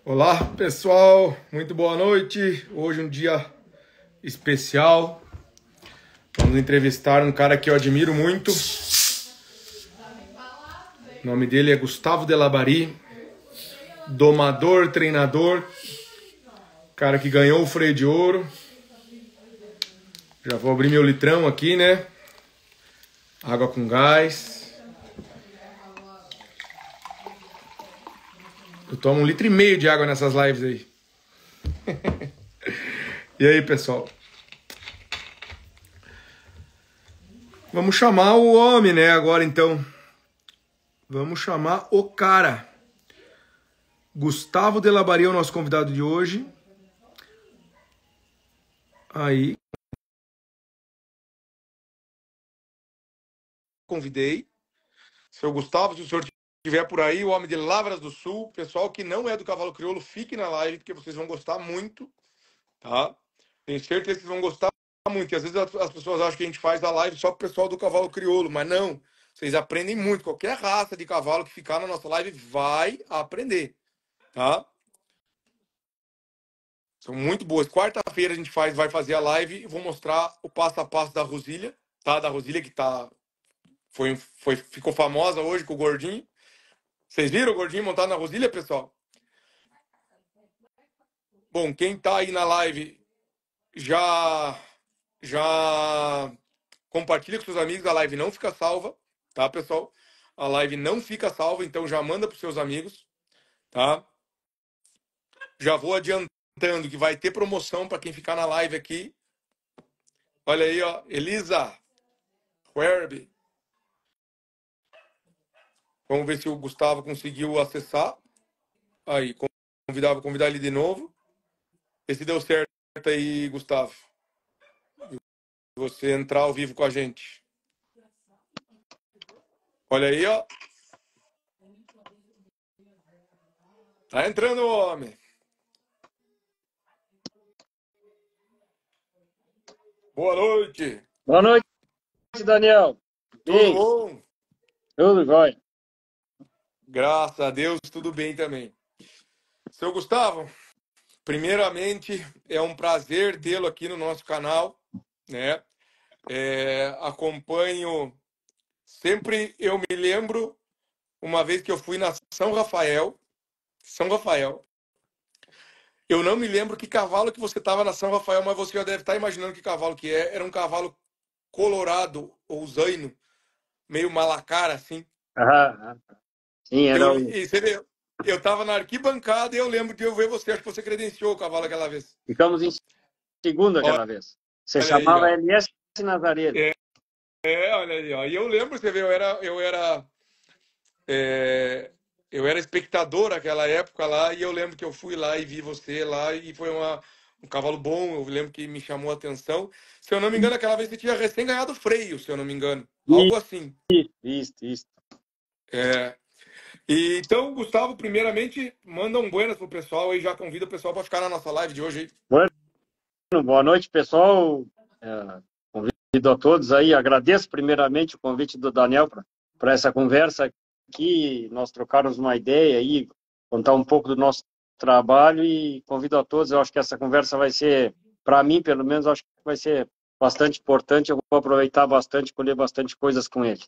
Olá, pessoal, muito boa noite. Hoje um dia especial. Vamos entrevistar um cara que eu admiro muito. O nome dele é Gustavo Delabary, domador, treinador, cara que ganhou o freio de ouro. Já vou abrir meu litrão aqui, né? Água com gás. Eu tomo 1,5 litro de água nessas lives aí. E aí, pessoal? Vamos chamar o homem, né? Agora, então. Vamos chamar o cara. Gustavo Delabary é o nosso convidado de hoje. Aí. Convidei. Seu Gustavo, se o senhor estiver por aí, o homem de Lavras do Sul. Pessoal que não é do Cavalo Crioulo, fique na live, porque vocês vão gostar muito, tá? Tenho certeza que vocês vão gostar muito. E às vezes as pessoas acham que a gente faz a live só pro pessoal do Cavalo Crioulo, mas não. Vocês aprendem muito. Qualquer raça de cavalo que ficar na nossa live vai aprender, tá? São muito boas. Quarta-feira a gente vai fazer a live e vou mostrar o passo a passo da Rosilha, tá? Da Rosilha que ficou famosa hoje com o Gordinho. Vocês viram o Gordinho montado na Rosilha, pessoal? Bom, quem tá aí na live já compartilha com seus amigos. A live não fica salva, tá, pessoal? A live não fica salva, então já manda pros seus amigos, tá? Já vou adiantando que vai ter promoção para quem ficar na live aqui. Olha aí, ó, Elisa Werby. Vamos ver se o Gustavo conseguiu acessar. Aí, vou convidar ele de novo. Ver se deu certo aí, Gustavo. Você entrar ao vivo com a gente. Olha aí, ó. Tá entrando o homem. Boa noite. Boa noite, Daniel. Tudo bom? Tudo jóia. Graças a Deus, tudo bem também. Seu Gustavo, primeiramente, é um prazer tê-lo aqui no nosso canal, né? Acompanho, sempre eu me lembro, uma vez que eu fui na São Rafael, eu não me lembro que cavalo que você estava na São Rafael, mas você já deve estar imaginando que cavalo que é. Era um cavalo colorado, ou zaino, meio malacara, assim. Sim, E você vê, eu estava na arquibancada e eu lembro de eu ver você. Acho que você credenciou o cavalo aquela vez. Ficamos em segundo aquela vez. Você Olha chamava aí, MS Nazareno. olha aí, ó. E eu lembro, você vê, eu era espectador naquela época lá, e eu lembro que eu fui lá e vi você lá, e foi um cavalo bom, eu lembro que me chamou a atenção. Se eu não me engano, aquela vez você tinha recém ganhado freio, se eu não me engano. Algo assim. Isso. E então, Gustavo, primeiramente, manda um buenas pro pessoal e já convida o pessoal para ficar na nossa live de hoje aí. Boa noite, pessoal. Convido a todos aí. Agradeço primeiramente o convite do Daniel para essa conversa aqui, nós trocarmos uma ideia aí, contar um pouco do nosso trabalho e convido a todos. Eu acho que essa conversa vai ser, para mim, pelo menos, acho que vai ser bastante importante. Eu vou aproveitar bastante, colher bastante coisas com ele.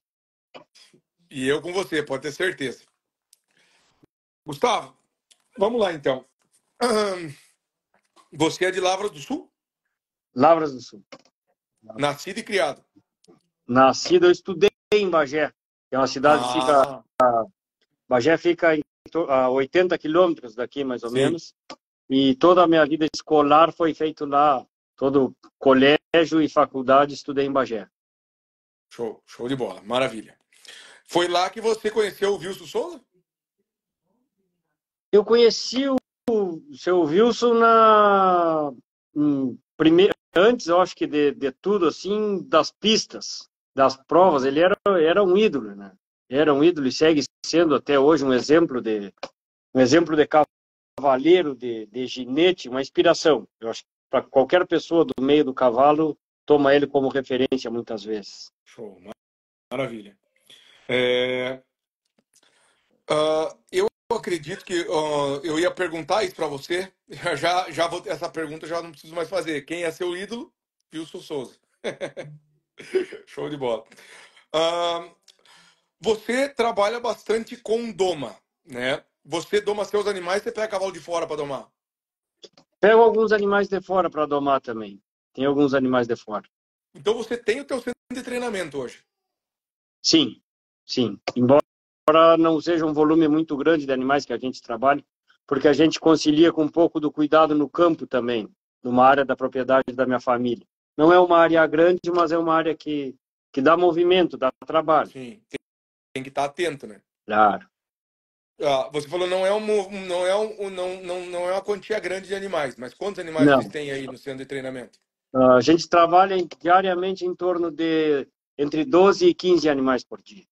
E eu com você, pode ter certeza. Gustavo, vamos lá então. Você é de Lavras do Sul? Lavras do Sul. Nascido e criado? Nascido, eu estudei em Bagé, que é uma cidade que fica... Bagé fica a 80 quilômetros daqui, mais ou menos. E toda a minha vida escolar foi feito lá. Todo colégio e faculdade estudei em Bagé. Show de bola, maravilha. Foi lá que você conheceu o Wilson Souza? Eu conheci o seu Wilson antes, eu acho que de tudo, assim, das pistas, das provas. Ele era um ídolo, né? Era um ídolo e segue sendo até hoje um exemplo de cavaleiro, de ginete, uma inspiração. Eu acho que para qualquer pessoa do meio do cavalo, toma ele como referência muitas vezes. Show, maravilha. Eu acredito que eu ia perguntar isso para você. Já vou, essa pergunta já não preciso mais fazer. Quem é seu ídolo? Wilson Souza. Show de bola. Ah, você trabalha bastante com doma, né? Você doma seus animais, você pega cavalo de fora para domar. Pego alguns animais de fora para domar também. Tem alguns animais de fora. Então você tem o teu centro de treinamento hoje. Sim, sim. Embora não seja um volume muito grande de animais que a gente trabalha, porque a gente concilia com um pouco do cuidado no campo também, numa área da propriedade da minha família. Não é uma área grande, mas é uma área que dá movimento, dá trabalho. Sim, tem que estar atento, né? Claro. Ah, você falou não é uma quantia grande de animais, mas quantos animais vocês Não. têm aí no centro de treinamento? A gente trabalha diariamente em torno de entre 12 e 15 animais por dia.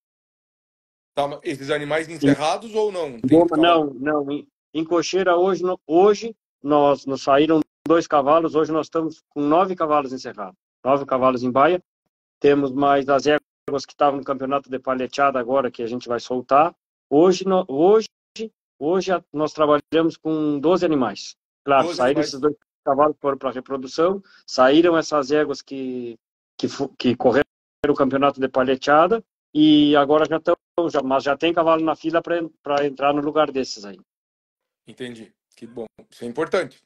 Tá, esses animais Em encerrados ou não? Tem Goma, cavalo. não, não. Em Cocheira, hoje, hoje nós nos saíram 2 cavalos, hoje nós estamos com 9 cavalos encerrados. 9 cavalos em baia. Temos mais as éguas que estavam no campeonato de paleteada agora, que a gente vai soltar. Hoje, nós trabalhamos com 12 animais. Claro, 12 saíram esses animais. 2 cavalos foram para reprodução, saíram essas éguas que correram o campeonato de paleteada e agora já estão, mas já tem cavalo na fila para entrar no lugar desses aí. Entendi. Que bom. Isso é importante.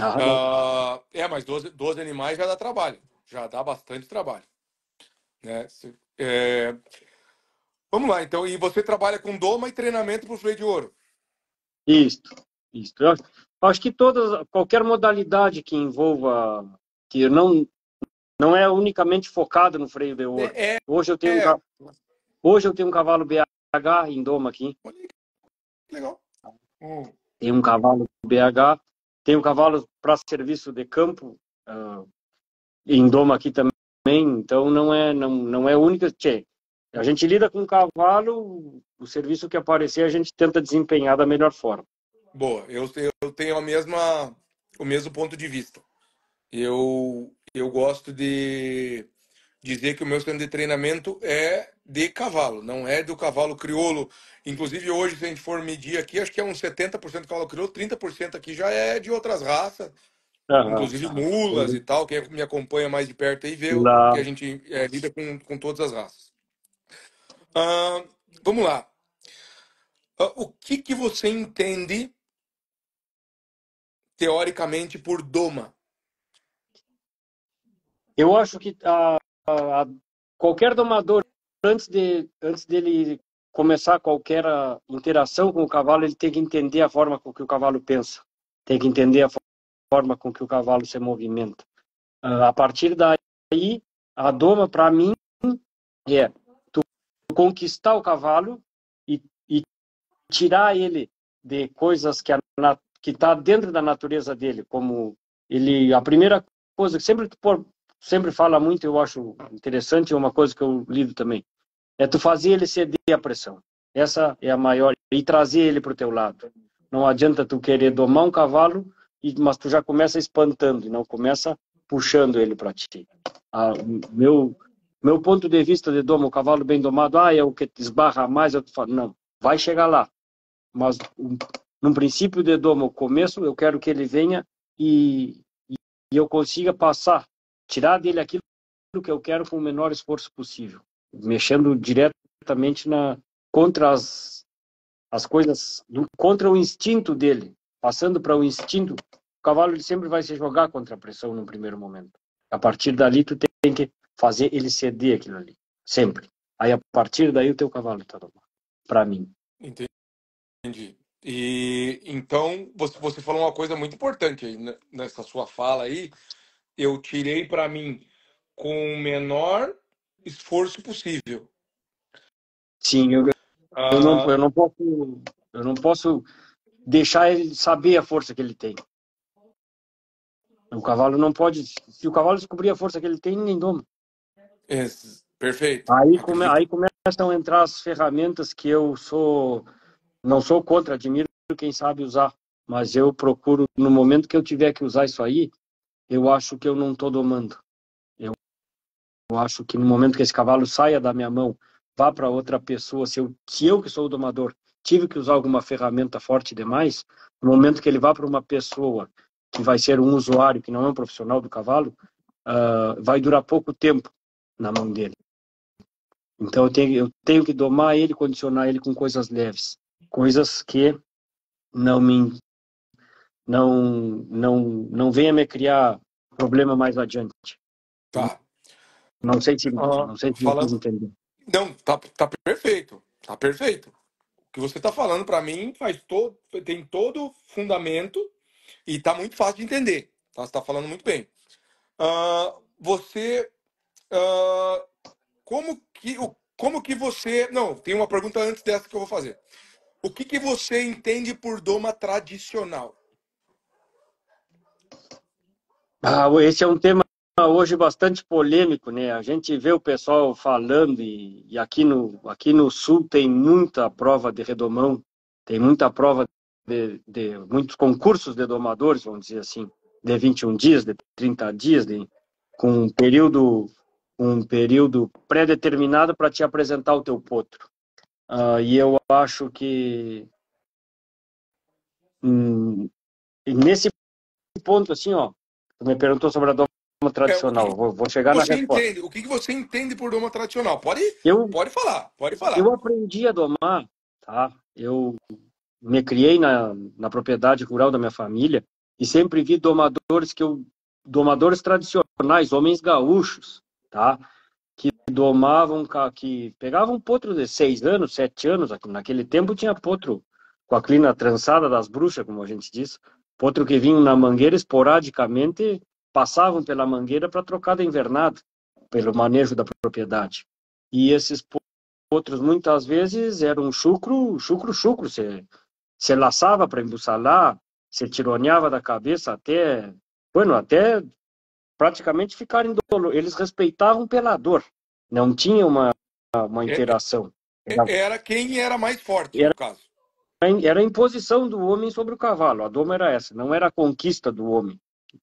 Ah, não. Mas 12 animais já dá trabalho. Já dá bastante trabalho. Né? Vamos lá, então. E você trabalha com doma e treinamento para o freio de ouro. Isso, isso. Eu acho que qualquer modalidade que envolva, que não é unicamente focado no freio de ouro. É, é, Hoje eu tenho é. hoje eu tenho um cavalo BH em doma aqui. Olha que legal. Tem um cavalo BH, tem um cavalo para serviço de campo em doma aqui também. Então não é única. Tchê, a gente lida com o cavalo, o serviço que aparecer a gente tenta desempenhar da melhor forma. Boa, eu tenho o mesmo ponto de vista. Eu gosto de dizer que o meu centro de treinamento é de cavalo, não é do cavalo crioulo. Inclusive, hoje, se a gente for medir aqui, acho que é uns 70% cavalo crioulo, 30% aqui já é de outras raças, Aham. inclusive mulas e tal. Quem me acompanha mais de perto aí vê que Lá, a gente lida com todas as raças. Ah, vamos lá. O que você entende, teoricamente, por doma? eu acho que qualquer domador, antes dele começar qualquer interação com o cavalo, ele tem que entender a forma com que o cavalo pensa, tem que entender a forma com que o cavalo se movimenta. A partir daí, a doma, para mim, é tu conquistar o cavalo e tirar ele de coisas que está dentro da natureza dele, como a primeira coisa que sempre fala muito, eu acho interessante, é uma coisa que eu lido também, é tu fazer ele ceder à pressão. Essa é a maior, e trazer ele para o teu lado. Não adianta tu querer domar um cavalo, mas tu já começa espantando, e não começa puxando ele para ti. Meu ponto de vista de doma, o cavalo bem domado, é o que te esbarra mais, eu te falo, não, vai chegar lá. Mas num princípio de doma, o começo, eu quero que ele venha e eu consiga tirar dele aquilo que eu quero com o menor esforço possível, mexendo diretamente contra as coisas, contra o instinto dele, passando para o instinto. O cavalo ele sempre vai se jogar contra a pressão no primeiro momento. A partir dali, tu tem que fazer ele ceder aquilo ali, sempre. Aí, a partir daí, o teu cavalo está domado, para mim. Entendi. E então você falou uma coisa muito importante aí nessa sua fala aí. Eu tirei para mim com o menor esforço possível. Sim, eu não, Ah, eu não posso deixar ele saber a força que ele tem. O cavalo não pode. Se o cavalo descobrir a força que ele tem, ninguém doma. perfeito. Aí Acredito. começam a entrar as ferramentas que não sou contra, admiro quem sabe usar, mas eu procuro, no momento que eu tiver que usar isso aí, eu acho que eu não estou domando. Eu acho que no momento que esse cavalo saia da minha mão, vá para outra pessoa, se eu que sou o domador, tive que usar alguma ferramenta forte demais, no momento que ele vá para uma pessoa que vai ser um usuário, que não é um profissional do cavalo, vai durar pouco tempo na mão dele. Então eu tenho que domar ele, condicionar ele com coisas leves, coisas que não venha me criar problema mais adiante. Tá. Não sei se eu fiz Falando. entender. Não, tá perfeito. Tá perfeito. O que você tá falando para mim tem todo fundamento e tá muito fácil de entender. Tá? Você tá falando muito bem. Você. ah, como que você. Não, tem uma pergunta antes dessa que eu vou fazer. O que você entende por doma tradicional? Esse é um tema hoje bastante polêmico, né? A gente vê o pessoal falando e aqui no sul tem muita prova de redomão, tem muita prova de muitos concursos de domadores, vamos dizer assim, de 21 dias, de 30 dias, com um período pré-determinado para te apresentar o teu potro. E eu acho que nesse ponto, assim, ó, tu me perguntou sobre a doma tradicional, vou chegar na resposta. O que você entende por doma tradicional? Pode falar, pode falar. Eu aprendi a domar, tá? Eu me criei na propriedade rural da minha família e sempre vi domadores tradicionais, homens gaúchos, tá? Que domavam, que pegavam potro de 6 anos, 7 anos, naquele tempo tinha potro com a crina trançada das bruxas, como a gente diz, potro que vinham na mangueira esporadicamente, passavam pela mangueira para trocar da invernada, pelo manejo da propriedade. E esses potros, muitas vezes, eram chucro. Você laçava para embussalar, você tironeava da cabeça até praticamente ficarem dolor. Eles respeitavam pela dor, não tinha uma interação. Era quem era mais forte, Era, no caso. era a imposição do homem sobre o cavalo. A doma era essa, não era a conquista do homem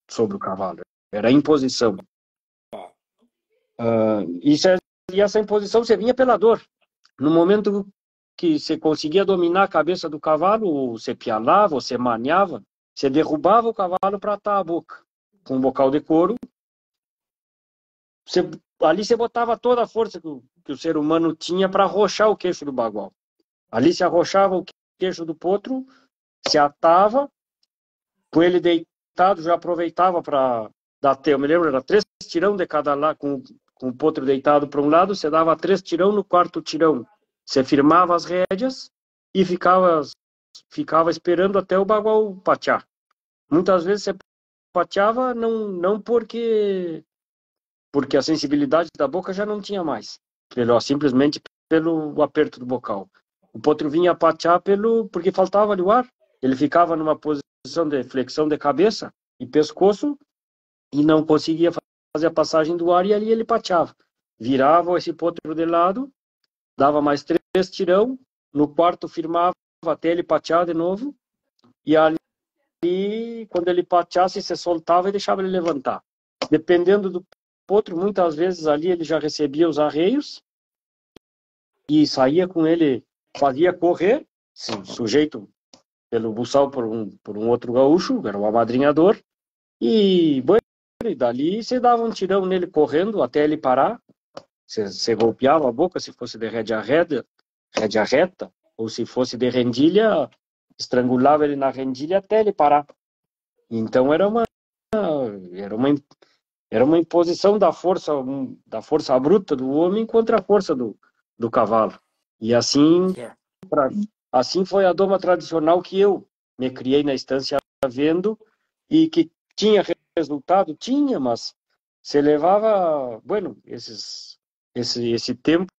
sobre o cavalo, era a imposição. E essa imposição você vinha pela dor. No momento que você conseguia dominar a cabeça do cavalo, você pialava, você maniava, você derrubava o cavalo para atar a boca. Com um bocal de couro, ali você botava toda a força que o ser humano tinha para arrochar o queixo do bagual. Ali se arrochava o queixo do potro, se atava, com ele deitado, já aproveitava para dar eu me lembro, era 3 tirão de cada lado, com o potro deitado para um lado, você dava 3 tirão, no quarto tirão você firmava as rédeas e ficava esperando até o bagual patear. Muitas vezes você pateava não porque a sensibilidade da boca já não tinha mais, simplesmente pelo aperto do bocal. O potro vinha patear porque faltava-lhe o ar. Ele ficava numa posição de flexão de cabeça e pescoço e não conseguia fazer a passagem do ar, e ali ele pateava. Virava esse potro de lado, dava mais 3 tirão, no quarto firmava até ele patear de novo, e ali, quando ele pateasse, você soltava e deixava ele levantar. Dependendo do potro, muitas vezes ali ele já recebia os arreios, e saía com ele, fazia correr, sujeito pelo buçal por um outro gaúcho, era um amadrinhador, e dali você dava um tirão nele correndo até ele parar. Você golpeava a boca, se fosse de rédea reta, ou se fosse de rendilha, estrangulava ele na rendilha até ele parar. Então era uma imposição da força bruta do homem contra a força do cavalo. E assim foi a doma tradicional que eu me criei na estância vendo, e que tinha resultado, mas você levava, esse tempo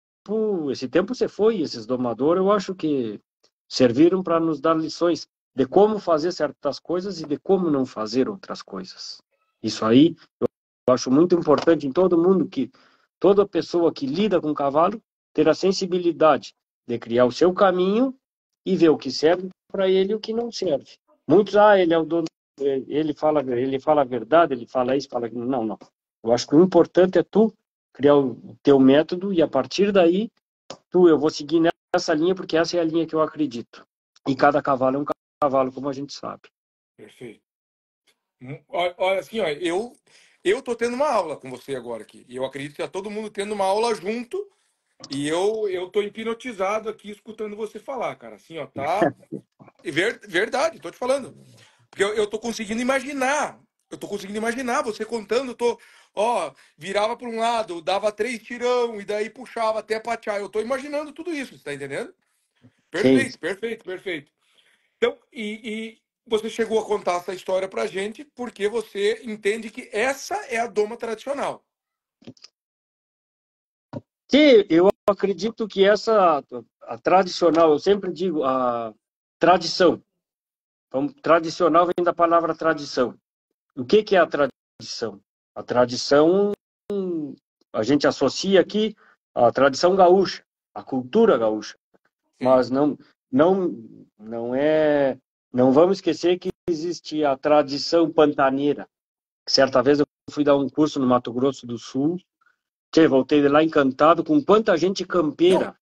se foi, esses domadores, eu acho que serviram para nos dar lições de como fazer certas coisas e de como não fazer outras coisas. Isso aí eu acho muito importante em todo mundo, que toda pessoa que lida com cavalo ter a sensibilidade de criar o seu caminho e ver o que serve para ele e o que não serve. Muitos, ele é o dono, ele fala a verdade, ele fala isso, fala aquilo. Não. Eu acho que o importante é tu criar o teu método, e a partir daí eu vou seguir essa linha porque essa é a linha que eu acredito. E cada cavalo é um cavalo, como a gente sabe. Perfeito. Olha, assim, ó, eu tô tendo uma aula com você agora aqui. E eu acredito que tá todo mundo tendo uma aula junto. E eu tô hipnotizado aqui escutando você falar, cara. Assim, ó, tá. Verdade, tô te falando. Porque eu tô conseguindo imaginar. Eu tô conseguindo imaginar você contando, ó, virava para um lado, dava 3 tirão, e daí puxava até patear. Eu tô imaginando tudo isso, você tá entendendo? Sim. Perfeito, perfeito, perfeito. Então, e você chegou a contar essa história pra gente porque você entende que essa é a doma tradicional. Sim, eu acredito que a tradicional, eu sempre digo, a tradição. Então, tradicional vem da palavra tradição. O que é a tradição? A tradição, a gente associa aqui a tradição gaúcha, a cultura gaúcha, Sim, mas não vamos esquecer que existe a tradição pantaneira. Certa vez eu fui dar um curso no Mato Grosso do Sul, voltei de lá encantado com quanta gente não, campeira,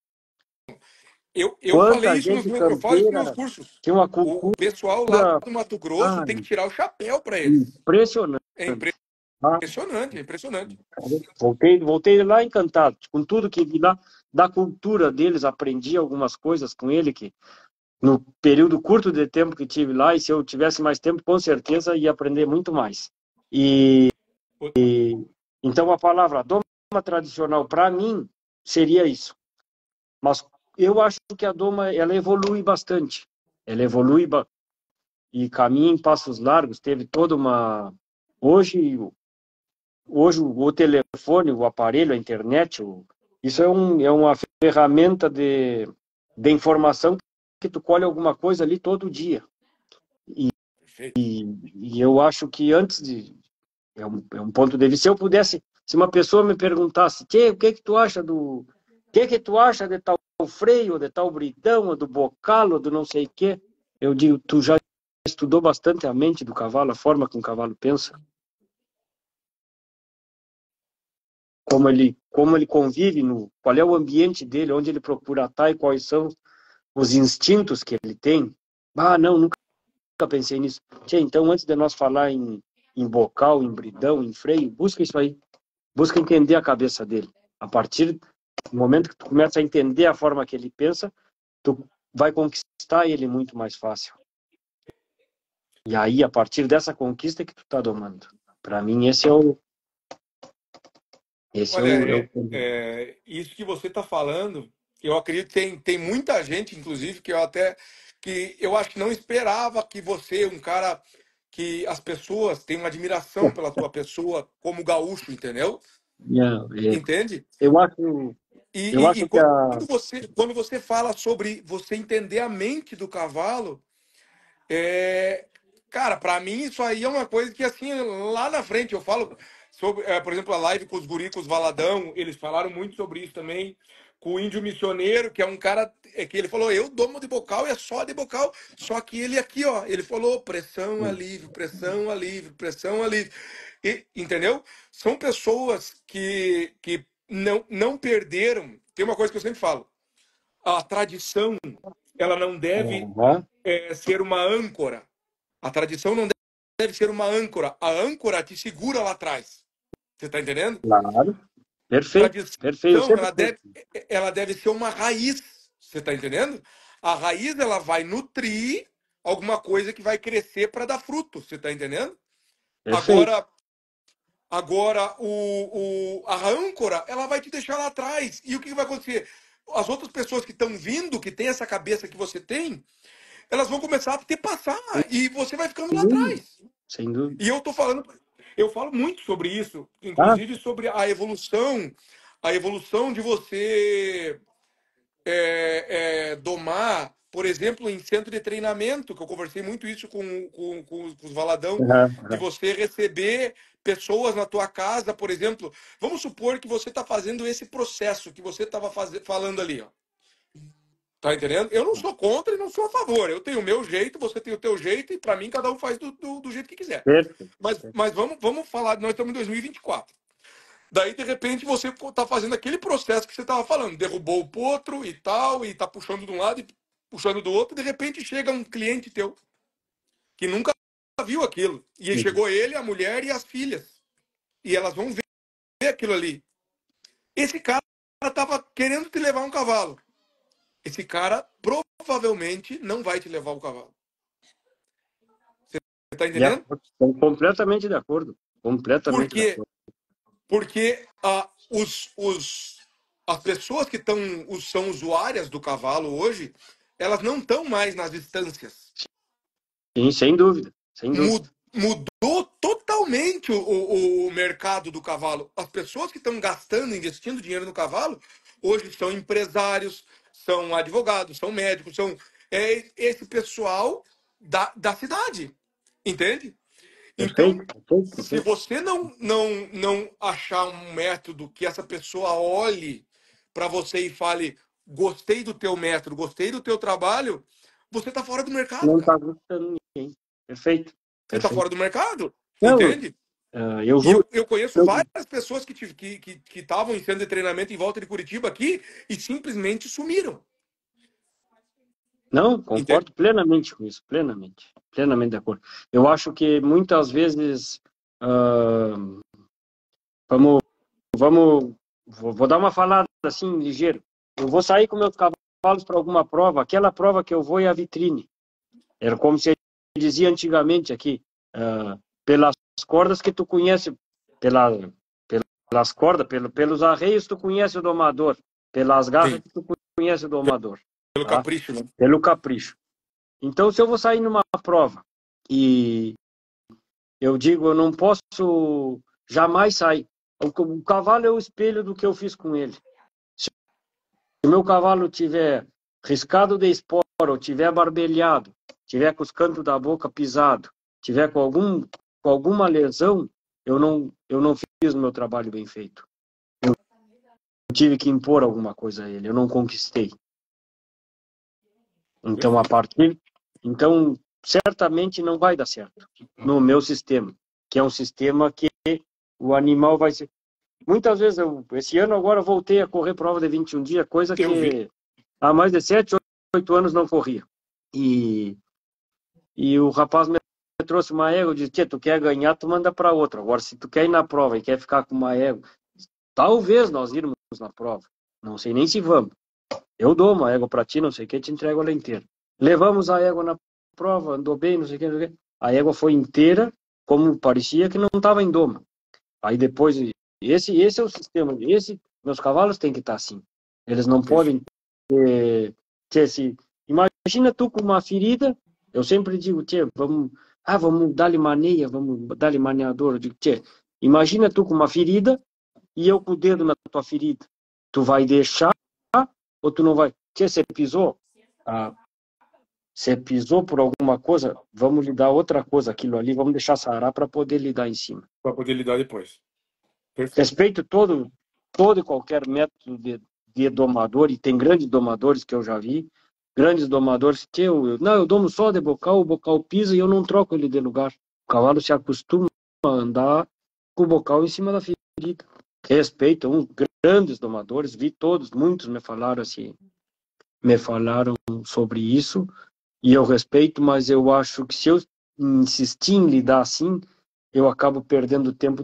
eu falei quanta isso gente eu falo isso nos meus campeira, cursos. tinha uma O cultura, pessoal lá do Mato Grosso ah, tem que tirar o chapéu para eles. impressionante. É Tá? impressionante, é impressionante. Voltei lá encantado com tudo que vi lá da cultura deles, aprendi algumas coisas com ele que no período curto de tempo que tive lá, e se eu tivesse mais tempo, com certeza ia aprender muito mais. E então a palavra doma tradicional para mim seria isso. Mas eu acho que a doma ela evolui bastante. Ela evolui e caminha em passos largos. Teve toda uma hoje o telefone, o aparelho, a internet, isso é uma ferramenta de informação que tu colhe alguma coisa ali todo dia. Perfeito. E eu acho que antes de. É um ponto de vista. Se eu pudesse, se uma pessoa me perguntasse, o que que tu acha o que tu acha de tal freio, de tal bridão, ou do bocal, ou do não sei o quê, eu digo, tu já estudou bastante a mente do cavalo, a forma como o cavalo pensa, como ele convive, qual é o ambiente dele, onde ele procura estar e quais são os instintos que ele tem. Ah, não, nunca pensei nisso. Então, antes de nós falar em bocal, em bridão, em freio, busca isso aí. Busca entender a cabeça dele. A partir do momento que tu começa a entender a forma que ele pensa, tu vai conquistar ele muito mais fácil. E aí, a partir dessa conquista que tu tá domando. Para mim, Olha, isso que você está falando, eu acredito que tem muita gente, inclusive, que eu acho que não esperava que você, um cara que as pessoas têm uma admiração pela tua pessoa como gaúcho, entendeu? é, Entende? eu acho, eu E acho que a quando você fala sobre você entender a mente do cavalo, é, cara, pra mim isso aí é uma coisa que assim, lá na frente eu falo sobre, por exemplo, a live com os guricos Valadão, eles falaram muito sobre isso também, com o índio missioneiro, que é um cara que ele falou, eu domo de bocal e é só de bocal, só que ele aqui, ó, ele falou pressão, alívio, pressão, alívio, pressão, alívio. Entendeu? São pessoas que não perderam. Tem uma coisa que eu sempre falo, a tradição, ela não deve ser uma âncora. A tradição não deve ser uma âncora. A âncora te segura lá atrás. Você está entendendo? claro, A perfeito, perfeito. Eu tradição, sempre ela deve ser uma raiz. Você está entendendo? A raiz, ela vai nutrir alguma coisa que vai crescer para dar fruto. Você está entendendo? perfeito. Agora, a âncora, ela vai te deixar lá atrás. E o que vai acontecer? As outras pessoas que estão vindo, que têm essa cabeça que você tem, elas vão começar a te passar. E você vai ficando Sem lá dúvida, atrás. sem dúvida. E eu falo muito sobre isso, Ah, inclusive sobre a evolução de você domar, por exemplo, em centro de treinamento, que eu conversei muito isso com os Valadão, de você receber pessoas na tua casa, por exemplo. Vamos supor que você está fazendo esse processo que você estava falando ali, ó. Tá entendendo? Eu não sou contra e não sou a favor. Eu tenho o meu jeito, você tem o teu jeito, e para mim cada um faz do jeito que quiser. perfeito. Mas vamos falar, nós estamos em 2024. Daí, de repente, você tá fazendo aquele processo que você tava falando. Derrubou o potro e tal, e tá puxando de um lado e puxando do outro. De repente, chega um cliente teu que nunca viu aquilo. E aí chegou ele, a mulher e as filhas. E elas vão ver aquilo ali. Esse cara tava querendo te levar um cavalo. Esse cara provavelmente não vai te levar o cavalo. Você tá entendendo? Estou completamente de acordo. Por Completamente de quê? acordo. Porque as pessoas que são usuárias do cavalo hoje, elas não estão mais nas instâncias. Sim, sem dúvida. Sem dúvida. Mudou totalmente o mercado do cavalo. As pessoas que estão gastando, investindo dinheiro no cavalo, hoje são empresários, são advogados, são médicos, são esse pessoal da cidade. Entende? Então, Perfeito, perfeito, se perfeito. você não achar um método que essa pessoa olhe para você e fale: gostei do teu método, gostei do teu trabalho, você está fora do mercado, Não cara. está gostando ninguém. Perfeito, Você está fora perfeito. do mercado, Não, entende? eu E vou. eu conheço várias pessoas que estavam em centro de treinamento em volta de Curitiba aqui e simplesmente sumiram. Não, Entende? concordo plenamente com isso, plenamente. Plenamente de acordo. Eu acho que muitas vezes. ah, vamos, vou dar uma falada assim, ligeiro. Eu vou sair com meus cavalos para alguma prova. Aquela prova que eu vou é a vitrine. Era como se dizia antigamente aqui, pelas cordas que tu conhece, pelas cordas, pelos arreios tu conhece o domador, pelas garras Sim, que tu conhece o domador, pelo tá? capricho, né? Pelo capricho. Então, se eu vou sair numa prova e eu digo, eu não posso jamais sair. O cavalo é o espelho do que eu fiz com ele. Se o meu cavalo tiver riscado de espora, ou tiver barbelhado, tiver com os cantos da boca pisado, tiver com alguma lesão, eu não fiz o meu trabalho bem feito. Eu tive que impor alguma coisa a ele, eu não conquistei. Então, então certamente não vai dar certo no meu sistema, que é um sistema que o animal vai ser. Muitas vezes, esse ano agora eu voltei a correr prova de 21 dias, coisa Eu vi. que há mais de 7, 8 anos não corria. E o rapaz me trouxe uma égua e disse: Tia, tu quer ganhar, tu manda para outra. Agora, se tu quer ir na prova e quer ficar com uma égua, talvez nós irmos na prova. Não sei nem se vamos. Eu dou uma égua para ti, não sei o que, te entrego ela inteira. Levamos a égua na prova, andou bem, não sei o que, não sei o que. A égua foi inteira, como parecia que não estava em doma. Aí depois, esse é o sistema. Meus cavalos têm que estar assim. Eles não podem ter esse. Imagina tu com uma ferida. Eu sempre digo, tia, vamos dar-lhe maneia, vamos dar-lhe maneador. Eu digo, tia, imagina tu com uma ferida e eu com o dedo na tua ferida. Tu vai deixar ou tu não vai? Tia, você pisou? Você pisou por alguma coisa? Vamos lhe dar outra coisa, aquilo ali, vamos deixar sarar para poder lhe dar em cima. Para poder lidar depois. Perfeito. Respeito todo e qualquer método de domador, e tem grandes domadores que eu já vi, grandes domadores que eu domo só de bocal, o bocal pisa e eu não troco ele de lugar. O cavalo se acostuma a andar com o bocal em cima da ferida. Respeito uns grandes domadores, vi todos, muitos me falaram assim, me falaram sobre isso, e eu respeito, mas eu acho que se eu insistir em lidar assim, eu acabo perdendo tempo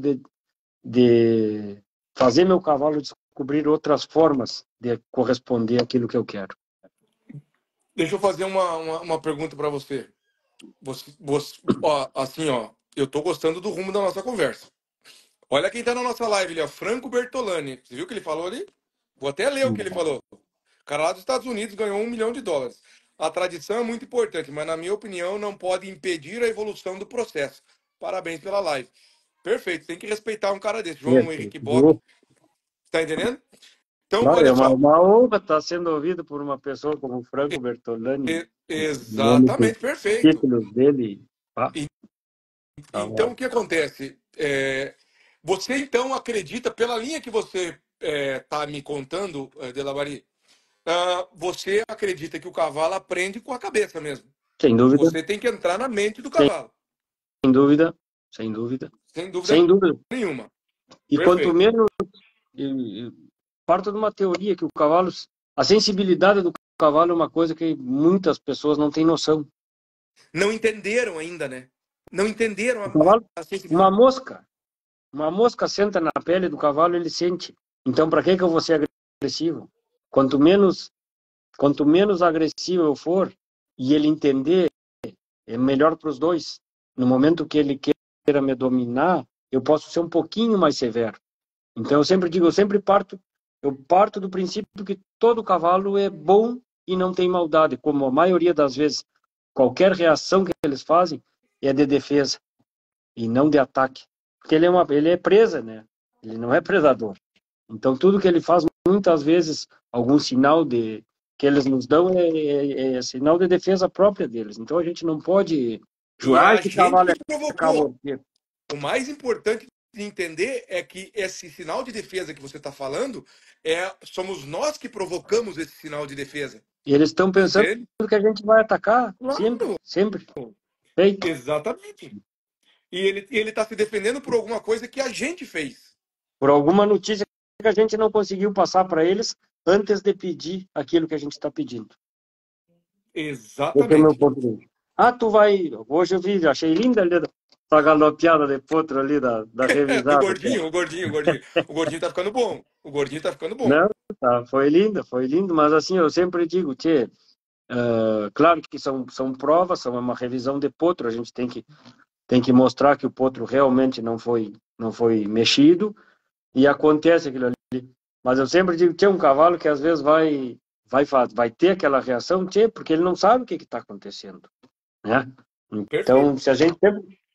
de fazer meu cavalo descobrir outras formas de corresponder àquilo que eu quero. Deixa eu fazer uma pergunta para você. Assim, ó, eu tô gostando do rumo da nossa conversa. Olha quem tá na nossa live ali, ó, Franco Bertolani. Você viu o que ele falou ali? Vou até ler o que ele falou. O cara lá dos Estados Unidos ganhou US$ 1 milhão. A tradição é muito importante, mas na minha opinião não pode impedir a evolução do processo. Parabéns pela live. Perfeito, tem que respeitar um cara desse. João Henrique Bock, tá entendendo? Então, Claro, é olha só. uma honra estar sendo ouvido por uma pessoa como Franco Bertolani, o nome com Exatamente, os perfeito. títulos dele. Ah, Então, o que acontece? Você, então, acredita, pela linha que você está me contando, Delabari, você acredita que o cavalo aprende com a cabeça mesmo. sem dúvida, Você tem que entrar na mente do sem cavalo. dúvida, sem dúvida, Sem dúvida sem dúvida. nenhuma. E quanto Perfeito. menos... Parto de uma teoria que o cavalo... A sensibilidade do cavalo é uma coisa que muitas pessoas não têm noção. Não entenderam ainda, né? Não entenderam O cavalo, a uma sensibilidade. mosca, uma mosca senta na pele do cavalo, ele sente. Então, para que eu vou ser agressivo? Quanto menos agressivo eu for e ele entender, é melhor para os dois. No momento que ele queira me dominar, eu posso ser um pouquinho mais severo. Então, eu sempre digo, eu parto do princípio que todo cavalo é bom e não tem maldade, como a maioria das vezes, qualquer reação que eles fazem é de defesa e não de ataque. Porque ele é presa, né? Ele não é predador. Então, tudo que ele faz, muitas vezes, algum sinal que eles nos dão é sinal de defesa própria deles. Então, a gente não pode E é jurar a esse gente cavalo que é provocou. cavalheiro. O mais importante de entender é que esse sinal de defesa que você está falando somos nós que provocamos esse sinal de defesa. E eles estão pensando Entende? que a gente vai atacar, sempre, Claro. sempre. Feito. Exatamente. E ele está se defendendo por alguma coisa que a gente fez. Por alguma notícia que a gente não conseguiu passar para eles antes de pedir aquilo que a gente está pedindo. Esse é o meu Exatamente. ponto de vista. Ah, tu vai. Hoje eu vi, achei linda ali essa galopeada de potro ali da Do revisada. gordinho, o gordinho, o gordinho. O gordinho tá ficando bom. O gordinho tá ficando bom. Não, tá, foi lindo, mas assim, eu sempre digo, tchê, claro que são provas, são uma revisão de potro, a gente tem que mostrar que o potro realmente não foi mexido, e acontece aquilo ali. Mas eu sempre digo, tchê, um cavalo que às vezes vai ter aquela reação, tchê, porque ele não sabe o que está acontecendo, né? Perfeito. Então, se a gente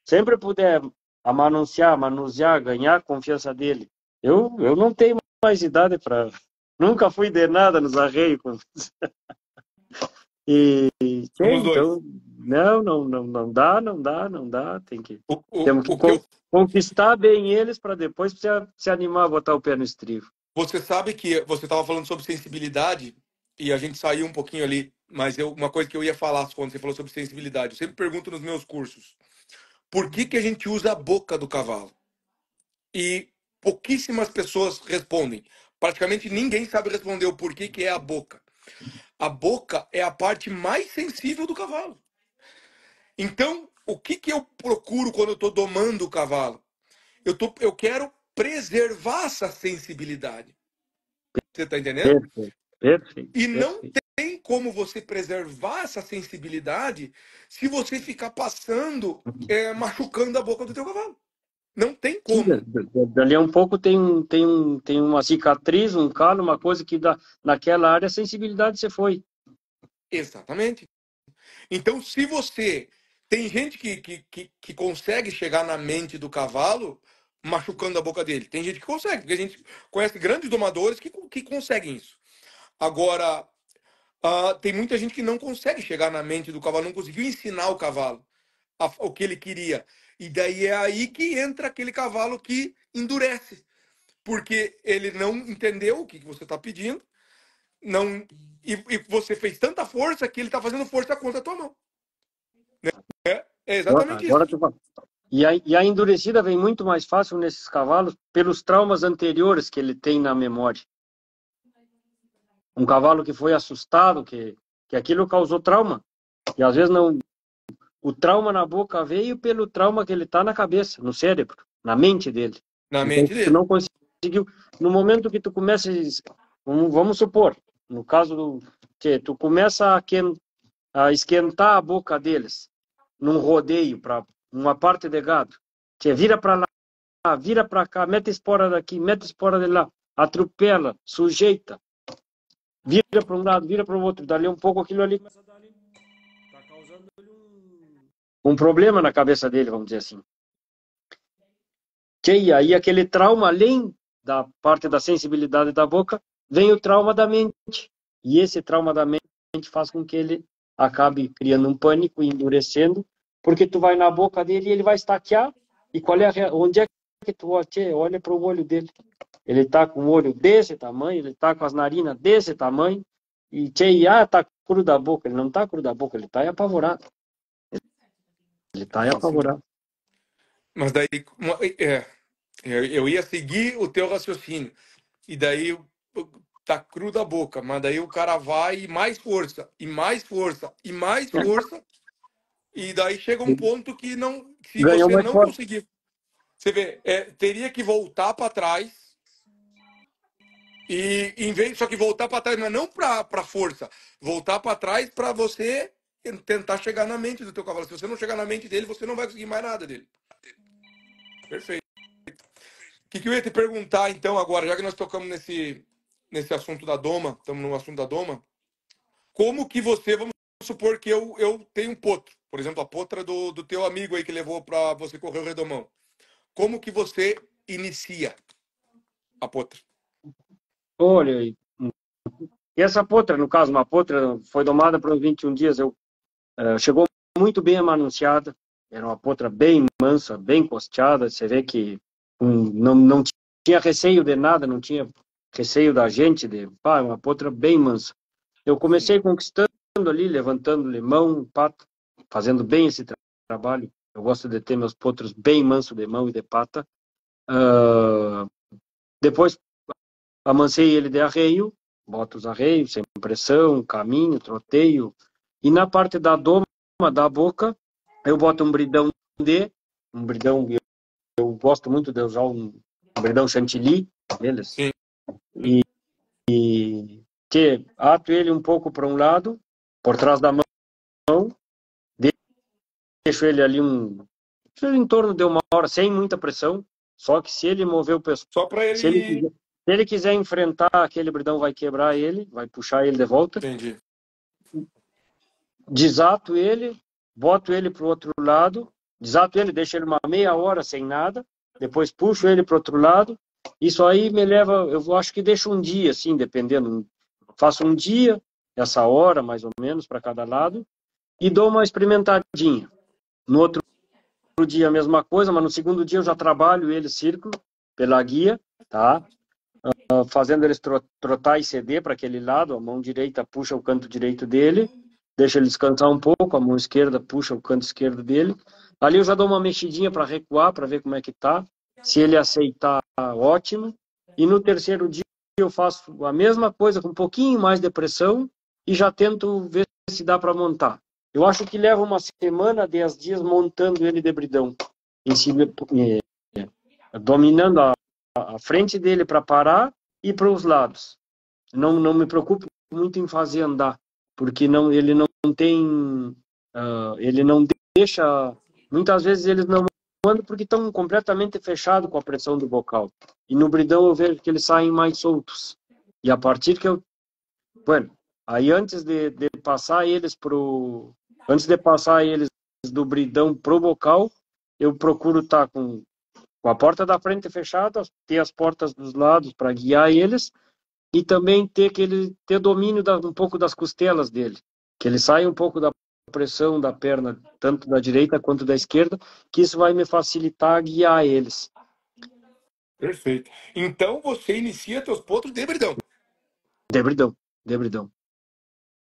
sempre puder manusear, ganhar a confiança dele. Eu não tenho mais idade para... Nunca fui de nada nos arreios. E, Somos dois. então, não dá. Temos que O que eu, conquistar bem eles para depois se animar a botar o pé no estribo. você sabe que você estava falando sobre sensibilidade e a gente saiu um pouquinho ali, mas uma coisa que eu ia falar quando você falou sobre sensibilidade, eu sempre pergunto nos meus cursos, por que a gente usa a boca do cavalo? E pouquíssimas pessoas respondem. Praticamente ninguém sabe responder o porquê que é a boca. A boca é a parte mais sensível do cavalo. Então, o que eu procuro quando eu estou domando o cavalo? Eu quero preservar essa sensibilidade. Você está entendendo? Perfeito, perfeito, E não perfeito. tem como você preservar essa sensibilidade se você ficar passando, machucando a boca do teu cavalo. Não tem Sim, como. dali a um pouco tem uma cicatriz, um calo, uma coisa que naquela área a sensibilidade você foi. Exatamente. Então, se você. Tem gente que consegue chegar na mente do cavalo machucando a boca dele. Tem gente que consegue, porque a gente conhece grandes domadores que conseguem isso. Agora, tem muita gente que não consegue chegar na mente do cavalo, não conseguiu ensinar o cavalo o que ele queria. E daí é aí que entra aquele cavalo que endurece. Porque ele não entendeu o que você está pedindo, não e você fez tanta força que ele está fazendo força contra a tua mão. É exatamente Agora isso. tu fala. E a endurecida vem muito mais fácil nesses cavalos pelos traumas anteriores que ele tem na memória. Um cavalo que foi assustado, que aquilo causou trauma. E às vezes não. O trauma na boca veio pelo trauma que ele está na cabeça, no cérebro, na mente dele. Na Então, mente se tu dele. não conseguiu. No momento que tu começa. Vamos supor, no caso do. Que tu começa a esquentar a boca deles num rodeio para uma parte de gado. Que vira para lá, vira para cá, mete espora daqui, mete espora de lá, atropela, sujeita, vira para um lado, vira para o outro, dali um pouco aquilo ali começa a dar tá causando um problema na cabeça dele, vamos dizer assim. E aí aquele trauma, além da parte da sensibilidade da boca, vem o trauma da mente. E esse trauma da mente faz com que ele acabe criando um pânico e endurecendo, porque tu vai na boca dele e ele vai estaquear. E qual é onde é que tu olha para o olho dele? Ele está com o olho desse tamanho, ele está com as narinas desse tamanho, e está cru da boca. Ele não está cru da boca, ele está apavorado. Ele está Faz sentido. apavorado. Mas daí, é, Eu ia seguir o teu raciocínio. E daí tá cru da boca, mas daí o cara vai e mais força, e mais força, e mais força, e daí chega um ponto que não, se Ganhou você mais não forte. conseguir, você vê, teria que voltar para trás e em vez só que voltar para trás, mas não para força, voltar para trás para você tentar chegar na mente do teu cavalo. Se você não chegar na mente dele, você não vai conseguir mais nada dele. Perfeito. O que eu ia te perguntar então agora, já que nós tocamos nesse assunto da doma, estamos no assunto da doma, como que você, vamos supor que eu tenho um potro, por exemplo, a potra do teu amigo aí que levou para você correr o redomão. Como que você inicia a potra? Olha, e essa potra, no caso, uma potra, foi domada por uns 21 dias. Chegou muito bem amanunciada. Era uma potra bem mansa, bem costeada. Você vê que não tinha receio de nada, não tinha receio da gente. Uma potra bem mansa. Eu Sim. comecei conquistando ali, levantando limão, pata, fazendo bem esse trabalho. Eu gosto de ter meus potros bem manso de mão e de pata. Depois amancei ele de arreio, boto os arreios, sem pressão, caminho, troteio. E na parte da doma, da boca, eu boto um bridão, eu gosto muito de usar um bridão chantilly, deles, Sim. que ato ele um pouco para um lado, por trás da mão, deixo ele ali em torno de 1 hora, sem muita pressão, só que se ele mover o pescoço, Só para se ele ele. quiser, se ele quiser enfrentar aquele bridão, vai quebrar ele, vai puxar ele de volta, Entendi. desato ele, boto ele para o outro lado, desato ele, deixo ele 1/2 hora sem nada, depois puxo ele para o outro lado. Isso aí me leva, eu acho que deixo um dia, assim, dependendo, faço um dia, essa hora mais ou menos para cada lado, e dou uma experimentadinha. No outro dia a mesma coisa, mas no segundo dia eu já trabalho ele círculo pela guia, tá? Fazendo eles trotar e ceder para aquele lado, a mão direita puxa o canto direito dele, deixa ele descansar um pouco, a mão esquerda puxa o canto esquerdo dele. Ali eu já dou uma mexidinha para recuar, para ver como é que tá. Se ele aceitar, ótimo. E no terceiro dia eu faço a mesma coisa, com um pouquinho mais de pressão, e já tento ver se dá para montar. Eu acho que leva 1 semana, 10 dias montando ele de bridão, em cima, dominando a frente dele para parar e para os lados. Não me preocupo muito em fazer andar, porque ele não tem, ele não deixa, muitas vezes eles não andam porque estão completamente fechados com a pressão do bocal. E no bridão eu vejo que eles saem mais soltos. E a partir que bueno, aí antes de passar eles do bridão pro bocal, eu procuro estar com a porta da frente fechada, ter as portas dos lados para guiar eles e também ter domínio um pouco das costelas dele, que ele saia um pouco da pressão da perna, tanto da direita quanto da esquerda, que isso vai me facilitar guiar eles. Perfeito. Então você inicia teus potros de bridão. Debridão, debridão,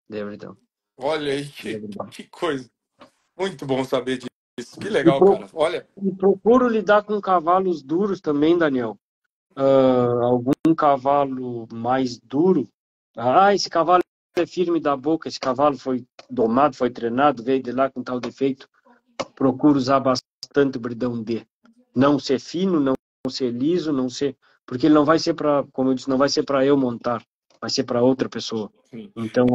debridão, Olha aí debridão. que coisa. Muito bom saber disso. Que E, legal, pro, cara. Olha, e procuro lidar com cavalos duros também, Daniel. Algum cavalo mais duro. Esse cavalo é firme da boca, esse cavalo foi domado, foi treinado, veio de lá com tal defeito. Procuro usar bastante o bridão D. Não ser fino, não ser liso, não ser. Porque ele não vai ser para, como eu disse, não vai ser para eu montar, vai ser para outra pessoa. sim. Então,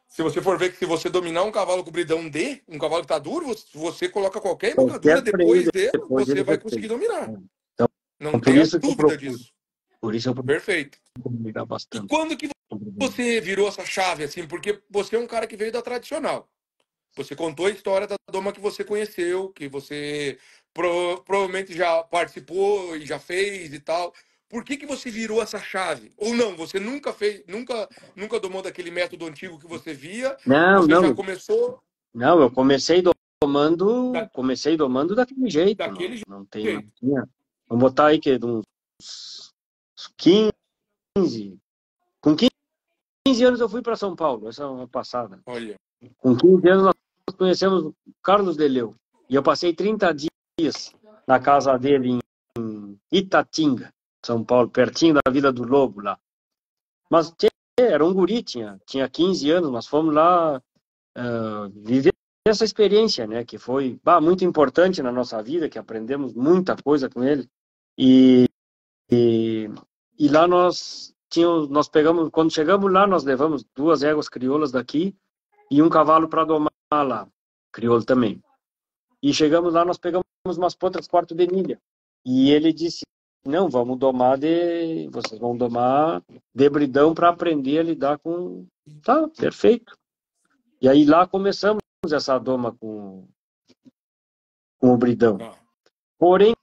Se você for ver que se você dominar um cavalo com bridão D, um cavalo que tá duro, você coloca qualquer embocadura qualquer freio depois dele, depois você ele vai conseguir respeita. dominar. Então, Não por tenha isso que eu dúvida procuro. disso. Por isso eu procuro Perfeito. ligar E bastante. quando que você virou essa chave, assim? Porque você é um cara que veio da tradicional. Você contou a história da doma que você conheceu, que você provavelmente já participou e já fez e tal. Por que você virou essa chave? Ou não, você nunca fez, nunca domou daquele método antigo que você via, Não, você já não, começou não, eu da, comecei domando daquele jeito, daquele não tem, não jeito. tinha. Vamos botar aí que de uns 15, com 15 anos eu fui para São Paulo, essa é uma passada. Olha, Com 15 anos nós conhecemos o Carlos Deleu, e eu passei 30 dias na casa dele Itatinga, São Paulo, pertinho da Vila do Lobo lá. Mas era um guri, tinha 15 anos, nós fomos lá viver essa experiência, né, que foi muito importante na nossa vida, que aprendemos muita coisa com ele. E lá nós pegamos, quando chegamos lá, nós levamos 2 éguas crioulas daqui e um cavalo para domar lá, crioulo também. E chegamos lá, nós pegamos umas potras quarto de milha. E ele disse, não, vocês vão domar debridão para aprender a lidar com... Tá, perfeito. E aí lá começamos essa doma com o bridão. Porém,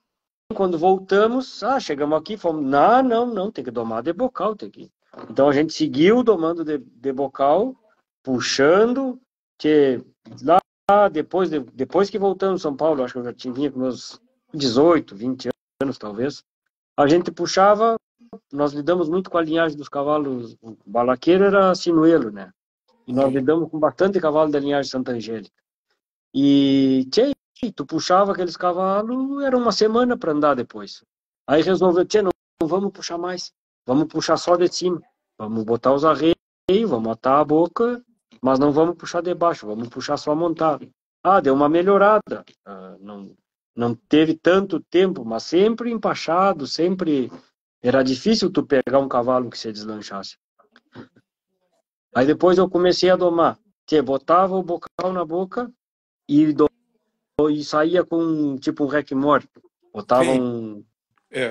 quando voltamos, chegamos aqui, fomos, não, tem que domar de bocal, tem que... Então a gente seguiu domando de bocal, puxando, que lá depois que voltamos em São Paulo, acho que eu já vinha com meus 18, 20 anos talvez, a gente puxava, nós lidamos muito com a linhagem dos cavalos, o balaqueiro era sinuelo, né? E nós lidamos com bastante cavalo da linhagem Santa Angélica. E tu puxava aqueles cavalos, era uma semana para andar depois. Aí resolveu, não vamos puxar mais, vamos puxar só de cima, vamos botar os arreios, vamos atar a boca, mas não vamos puxar de baixo, vamos puxar só montado. Deu uma melhorada, não teve tanto tempo, mas sempre empachado, sempre era difícil tu pegar um cavalo que se deslanchasse. Aí depois eu comecei a domar, botava o bocal na boca e saía com tipo um requemor, botava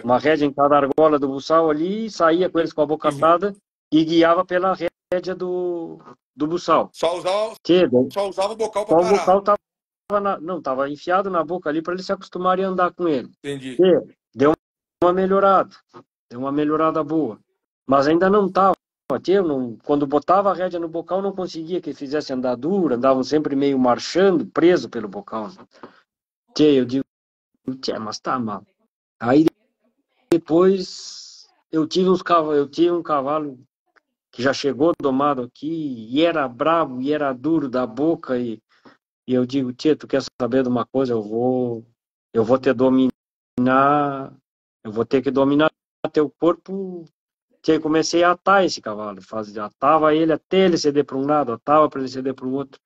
uma rédea em cada argola do buçal ali, saía com eles com a boca atada e guiava pela rédea do buçal. Só usava o bocal para parar. O bocal tava enfiado na boca ali para eles se acostumarem a andar com ele. Entendi. Deu uma melhorada boa, mas ainda não estava. Quando botava a rédea no bocal, não conseguia que fizesse andadura, andavam sempre meio marchando, preso pelo bocal. Eu digo, mas tá mal. Aí depois eu tive um cavalo que já chegou domado aqui, e era bravo, e era duro da boca, e eu digo, tu quer saber de uma coisa? Eu vou te dominar, eu vou ter que dominar teu corpo. Comecei a atar esse cavalo, atava ele até ele ceder para um lado, atava para ele ceder para o outro,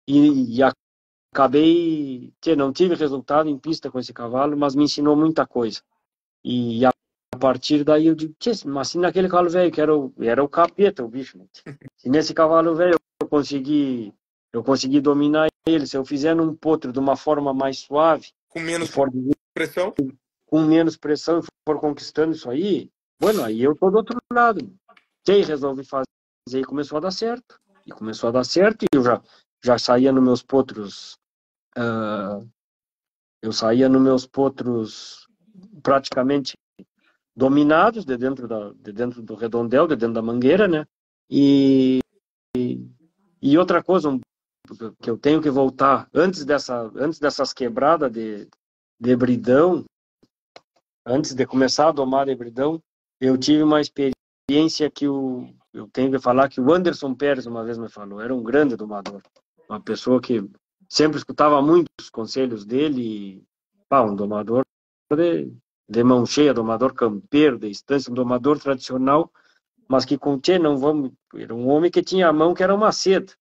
e acabei, não tive resultado em pista com esse cavalo, mas me ensinou muita coisa. E a partir daí eu digo, mas se naquele cavalo velho, que era o capeta, o bicho, se nesse cavalo velho eu consegui dominar ele, se eu fizer num potro de uma forma mais suave, com menos pressão, e for conquistando isso aí, aí eu tô do outro lado. Resolvi fazer e começou a dar certo. E eu já saía nos meus potros. Eu saía nos meus potros praticamente dominados de dentro do redondel, de dentro da mangueira, né? E outra coisa que eu tenho que voltar, antes dessas quebradas de bridão, antes de começar a domar de bridão, eu tive uma experiência que eu tenho que falar que o Anderson Pérez uma vez me falou. Era um grande domador, uma pessoa que sempre escutava muito os conselhos dele, um domador de mão cheia, domador campeiro, de estância, um domador tradicional, mas que era um homem que tinha a mão que era uma seda.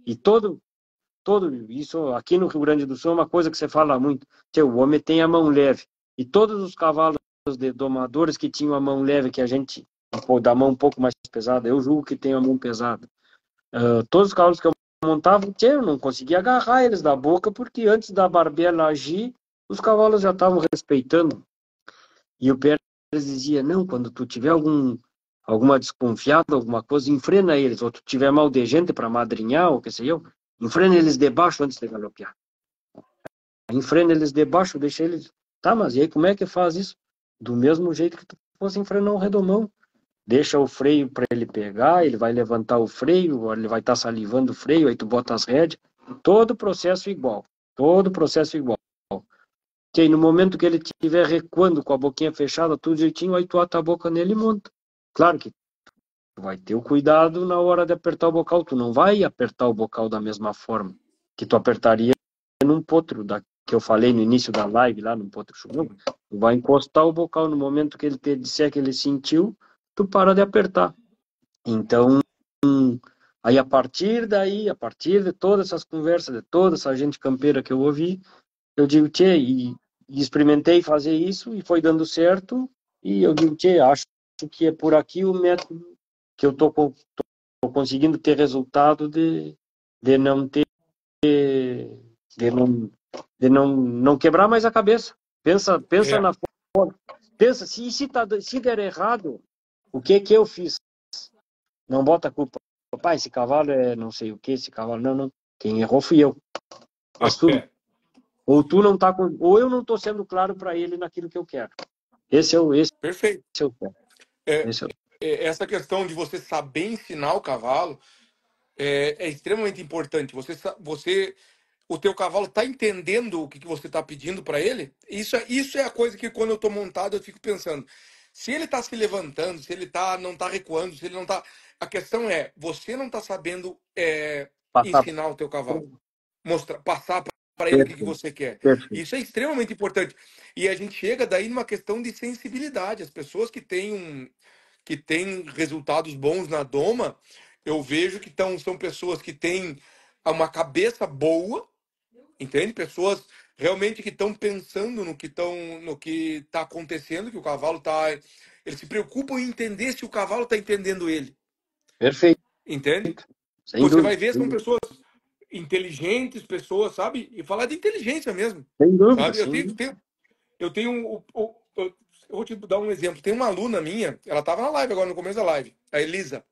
E todo isso aqui no Rio Grande do Sul é uma coisa que você fala muito, o homem tem a mão leve. E todos os cavalos de domadores que tinham a mão leve, que a gente da mão um pouco mais pesada, eu julgo que tem a mão pesada. Todos os cavalos que eu montava, eu não conseguia agarrar eles da boca, porque antes da barbela agir, os cavalos já estavam respeitando. E o Pérez dizia, não, quando tu tiver alguma desconfiada, alguma coisa, enfrena eles, ou tu tiver mal de gente para madrinhar, ou que sei eu, enfrena eles debaixo antes de galopear. Enfrena eles debaixo, deixa eles... Tá, mas e aí como é que faz isso? Do mesmo jeito que tu fosse enfrenar um redomão. Deixa o freio para ele pegar, ele vai levantar o freio, ele vai estar salivando o freio, aí tu bota as rédeas. Todo o processo igual. E aí, no momento que ele estiver recuando com a boquinha fechada, tudo jeitinho, aí tu ata a boca nele e monta. Claro que tu vai ter o cuidado na hora de apertar o bocal. Tu não vai apertar o bocal da mesma forma que tu apertaria num potro que eu falei no início da live, lá no potro churrão. vai encostar o bocal no momento que ele te disser que ele sentiu, tu para de apertar. Então, aí a partir daí, a partir de todas essas conversas, de toda essa gente campeira que eu ouvi, eu digo, tchê, e experimentei fazer isso e foi dando certo, e eu digo, tchê, acho que é por aqui o método que eu tô conseguindo ter resultado de não ter, de não, não quebrar mais a cabeça. Pensa É, na forma, pensa, se der errado, o que eu fiz? Não bota a culpa. Pai, esse cavalo é não sei o que, esse cavalo. Não, não. Quem errou fui eu. Assume. é, Ou tu não tá com, ou eu não estou sendo claro para ele naquilo que eu quero. Esse perfeito. é o ponto. É, Esse é o... essa questão de você saber ensinar o cavalo é extremamente importante. O teu cavalo está entendendo o que você está pedindo para ele? Isso é a coisa que quando eu estou montado eu fico pensando. Se ele está se levantando, se ele não está recuando, se ele não está. A questão é, você não está sabendo Passar. ensinar o teu cavalo, mostrar, passar para ele o que Perfeito. você quer. Perfeito. Isso é extremamente importante. E a gente chega daí numa questão de sensibilidade. As pessoas que têm resultados bons na doma, eu vejo que são pessoas que têm uma cabeça boa, entende? Pessoas realmente que estão pensando no que está acontecendo, que o cavalo está. Eles se preocupam em entender se o cavalo está entendendo ele, Perfeito. entende? Sem Você dúvida. vai ver, são pessoas inteligentes, pessoas, sabe? E falar de inteligência mesmo, Sem dúvida, sabe? sem dúvida. Eu tenho eu vou te dar um exemplo. Tem uma aluna minha, ela estava na live agora, no começo da live, a Elisa.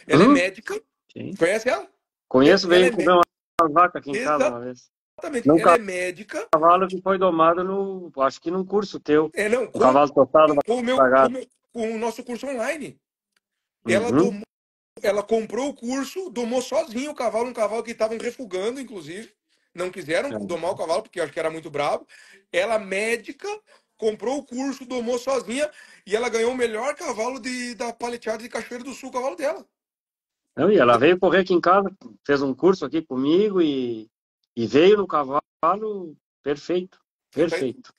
Ela é médica, Sim. conhece ela? Conheço, Ela veio é comer uma vaca aqui em casa uma vez. exatamente, Num ela é médica. cavalo que foi domado no, acho que num curso teu. Não, Um cavalo tostado, pagado. com o nosso curso online. Ela Uhum. domou, ela comprou o curso, domou sozinho o cavalo, um cavalo que estavam refugando, inclusive. Não quiseram domar o cavalo, porque acho que era muito bravo. Ela, médica, comprou o curso, domou sozinha, e ela ganhou o melhor cavalo da paleteada de Cachoeiro do Sul, o cavalo dela. Não, e ela veio correr aqui em casa, fez um curso aqui comigo e veio no cavalo perfeito, Você tá... perfeito.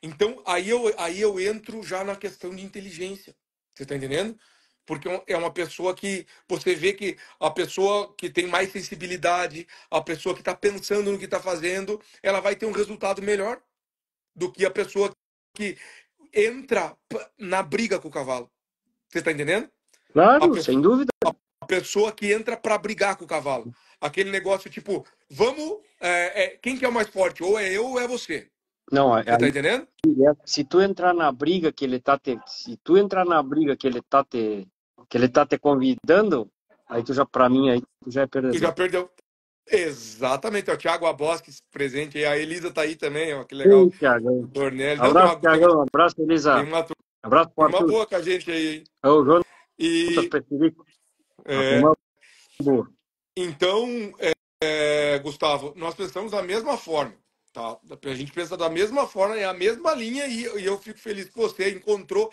Então, aí eu entro já na questão de inteligência. Você está entendendo? Porque é uma pessoa que você vê que a pessoa que tem mais sensibilidade, a pessoa que está pensando no que está fazendo, ela vai ter um resultado melhor do que a pessoa que entra na briga com o cavalo. Você está entendendo? A, Claro, pe sem dúvida. a pessoa que entra para brigar com o cavalo. Aquele negócio tipo, vamos, quem que é o mais forte? Ou é eu ou é você. Não, Você está aí, entendendo? se tu entrar na briga que ele tá te, se tu entrar na briga que ele tá te convidando, aí tu já, para mim, aí tu já é Tu já perdedor. perdeu. Exatamente, é o Thiago Abosque presente aí, a Elisa tá aí também, ó, que legal. Ei, Thiagão. Dornelles. Não, Abraço, Thiagão. Abraço, tem Elisa. uma Abraço pro turma Arthur. boa com a gente aí, hein? É o Jonas E Pecerico. A é, turma boa. então, Gustavo, nós pensamos da mesma forma, tá? A gente pensa da mesma forma, é a mesma linha e eu fico feliz que você encontrou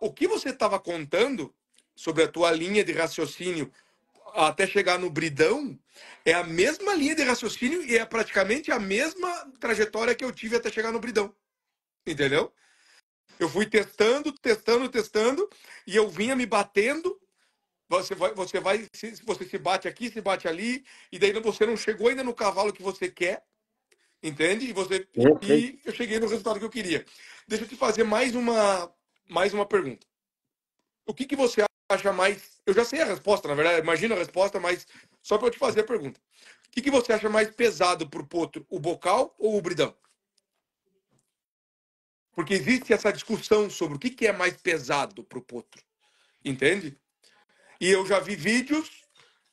o que você estava contando sobre a tua linha de raciocínio até chegar no bridão, é a mesma linha de raciocínio e é praticamente a mesma trajetória que eu tive até chegar no bridão. Entendeu? Eu fui testando, testando, testando, e eu vinha me batendo. Você se bate aqui, se bate ali, e daí você não chegou ainda no cavalo que você quer, entende? Perfeito. E eu cheguei no resultado que eu queria. Deixa eu te fazer mais uma pergunta. O que você acha mais? Eu já sei a resposta, na verdade, imagina a resposta, mas só para eu te fazer a pergunta. O que você acha mais pesado para o potro, o bocal ou o bridão? Porque existe essa discussão sobre o que é mais pesado para o potro, entende? E eu já vi vídeos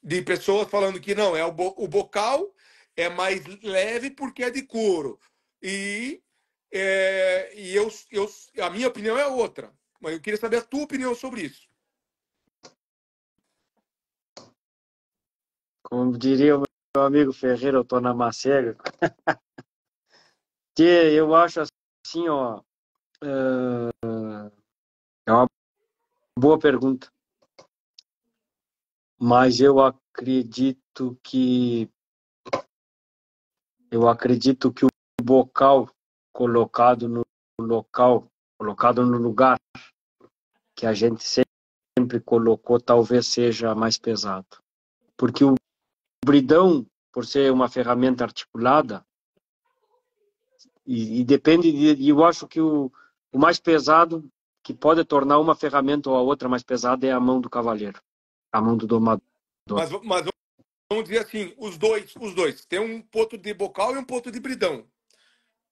de pessoas falando que não, o bocal é mais leve porque é de couro. E, a minha opinião é outra. Mas eu queria saber a tua opinião sobre isso. Como diria o meu amigo Ferreira, eu tô na macega. Que eu acho assim, ó, é uma boa pergunta, mas eu acredito que o bocal colocado no local, colocado no lugar que a gente sempre colocou, talvez seja mais pesado. Porque o bridão, por ser uma ferramenta articulada, e depende de, eu acho que o mais pesado que pode tornar uma ferramenta ou a outra mais pesada é a mão do cavaleiro, a mão do domador. Mas vamos dizer assim, os dois. Tem um potro de bocal e um potro de bridão.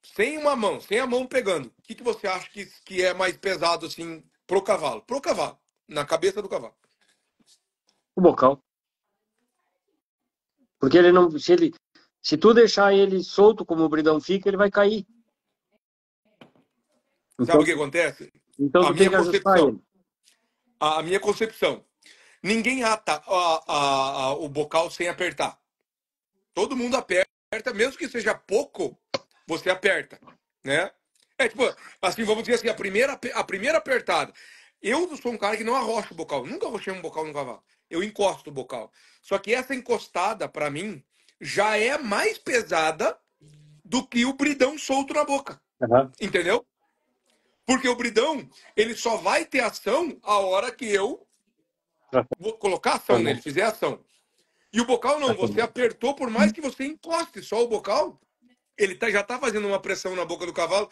Sem uma mão, sem a mão pegando. O que você acha que é mais pesado, assim, pro cavalo? Pro cavalo, na cabeça do cavalo. O bocal. Porque ele não, se tu deixar ele solto como o bridão fica, ele vai cair. Sabe o Então, que acontece? então A tu tem minha que ajustar concepção. ele. A minha concepção. Ninguém ata o bocal sem apertar. Todo mundo aperta, mesmo que seja pouco, você aperta, né? É tipo, assim, vamos dizer assim, a primeira apertada. Eu sou um cara que não arrocha o bocal. Nunca arrochei um bocal no cavalo. Eu encosto o bocal. Só que essa encostada, para mim, já é mais pesada do que o bridão solto na boca. Uhum. Entendeu? Porque o bridão, ele só vai ter ação a hora que eu vou colocar ação nele, fizer ação. E o bocal não, você apertou, por mais que você encoste só o bocal, ele já está fazendo uma pressão na boca do cavalo,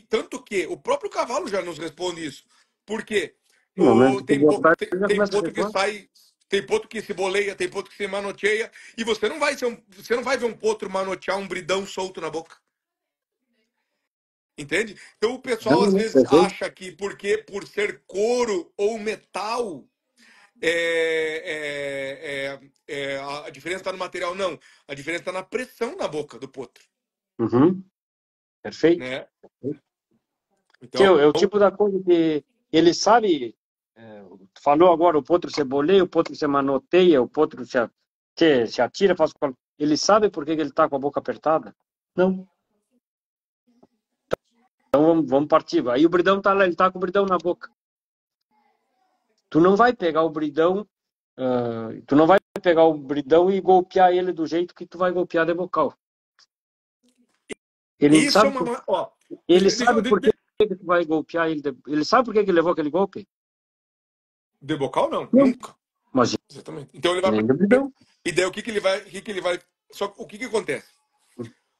tanto que o próprio cavalo já nos responde isso. Porque No momento que tem, botar, tem, ele já tem começa a potro que reclamar. sai, tem potro que se boleia, tem potro que se manoteia, e você não vai ver um potro manotear um bridão solto na boca. Entende? Então o pessoal às Não, vezes perfeito. acha que porque por ser couro ou metal a diferença está no material. Não, a diferença está na pressão na boca do potro, Uhum. Perfeito. né? Que Então, é o tipo da coisa que ele sabe, falou agora, o potro se boleia, o potro se manoteia, o potro se atira, faz. Ele sabe por que ele está com a boca apertada? Não. Então vamos partir. Aí o bridão tá lá, ele tá com o bridão na boca. Tu não vai pegar o bridão, tu não vai pegar o bridão e golpear ele do jeito que tu vai golpear de bocal. Ele isso é sabe, uma. Ó, ele sabe por que tu vai golpear ele. Ele sabe por que ele levou aquele golpe? de bocal, não, Não. nunca. Mas Exatamente. Então ele vai. nem do bridão. E daí o que que ele vai. Só o que acontece?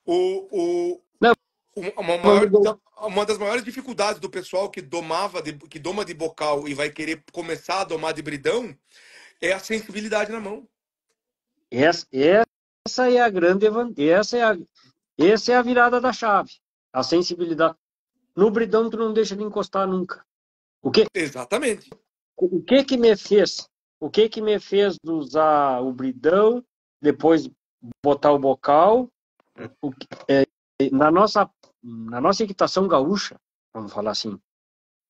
O, o, Não, uma das maiores dificuldades do pessoal que doma de bocal e vai querer começar a domar de bridão é a sensibilidade na mão. essa é a grande, essa é a virada da chave. A sensibilidade. No bridão tu não deixa de encostar nunca. O que Exatamente. o que que me fez? O que que me fez usar o bridão, depois botar o bocal? Na nossa equitação gaúcha, vamos falar assim,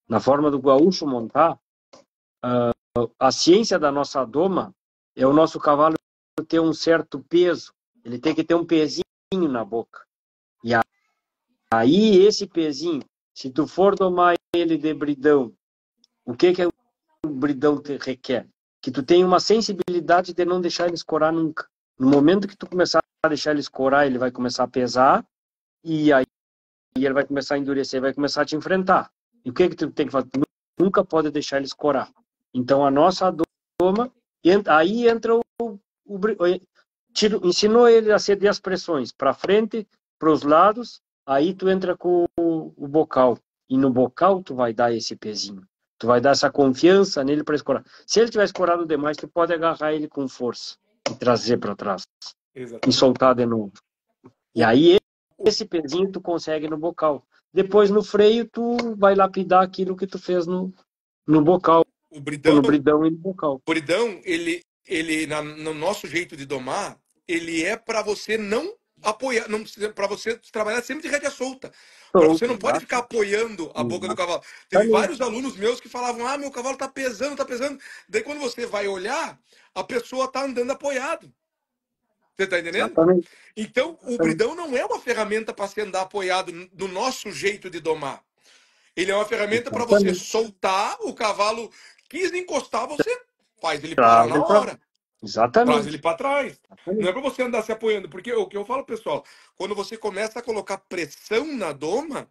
na forma do gaúcho montar, a ciência da nossa doma é o nosso cavalo ter um certo peso. Ele tem que ter um pezinho na boca. E aí esse pezinho, se tu for domar ele de bridão, o que que o bridão te requer? Que tu tenha uma sensibilidade de não deixar ele escorar nunca. No momento que tu começar a deixar ele escorar, ele vai começar a pesar e aí ele vai começar a endurecer, vai começar a te enfrentar. E o que que tu tem que fazer? Tu nunca pode deixar ele escorar. Então a nossa doma, aí entra ensinou ele a ceder as pressões para frente, para os lados, aí tu entra com o bocal. E no bocal tu vai dar esse pezinho. Tu vai dar essa confiança nele para escorar. Se ele tiver escorado demais, tu pode agarrar ele com força e trazer para trás. Exatamente. E soltar de novo. E aí esse pezinho tu consegue no bocal. Depois no freio tu vai lapidar aquilo que tu fez no bocal, O bridão, no bridão e no bocal. o bridão, ele no nosso jeito de domar, ele é para você não apoiar, não para você trabalhar sempre de rédea solta. Para você Pronto, não pode exato. ficar apoiando a boca do cavalo. Teve Exatamente. vários alunos meus que falavam: "Ah, meu cavalo tá pesando, tá pesando". Daí quando você vai olhar, a pessoa tá andando apoiado. Você tá entendendo? Exatamente. Então, o Exatamente. bridão não é uma ferramenta para você andar apoiado do nosso jeito de domar. Ele é uma ferramenta para você Exatamente. soltar o cavalo. Quis encostar, você faz ele parar Traz na ele pra... hora. Traz ele Exatamente. para trás. Não é Exatamente. para você andar se apoiando. Porque o que eu falo, pessoal, quando você começa a colocar pressão na doma,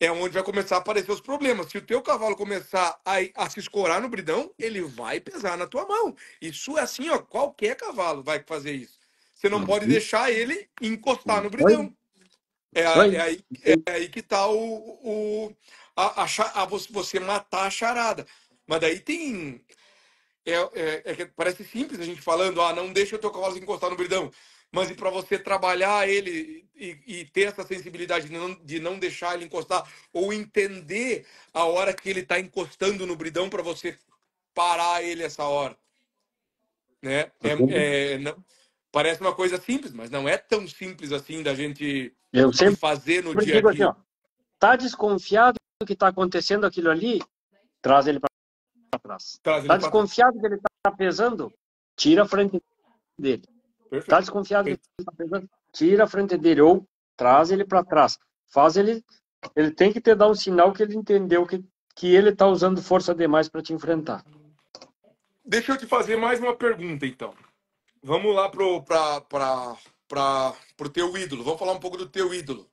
é onde vai começar a aparecer os problemas. Se o teu cavalo começar a se escorar no bridão, ele vai pesar na tua mão. Isso é assim, ó, qualquer cavalo vai fazer isso. Você não pode Uhum. deixar ele encostar no Isso aí, bridão. É, isso aí. é aí que tá você matar a charada. Mas daí tem. Que parece simples a gente falando, não deixa o teu cavalo se encostar no bridão. Mas e para você trabalhar ele e ter essa sensibilidade de não deixar ele encostar, ou entender a hora que ele está encostando no bridão para você parar ele essa hora, né? Parece uma coisa simples, mas não é tão simples assim da gente Eu de sempre fazer no dia a digo assim, dia. ó, tá desconfiado do que está acontecendo aquilo ali, traz ele para trás. Traz ele Tá para trás. desconfiado que ele está pesando, tira a frente dele. Tá Perfeito. desconfiado que ele Perfeito. está pesando, tira a frente dele ou traz ele para trás. Faz ele tem que te dar um sinal que ele entendeu que ele está usando força demais para te enfrentar. Deixa eu te fazer mais uma pergunta, então. Vamos lá pro teu ídolo. Vamos falar um pouco do teu ídolo,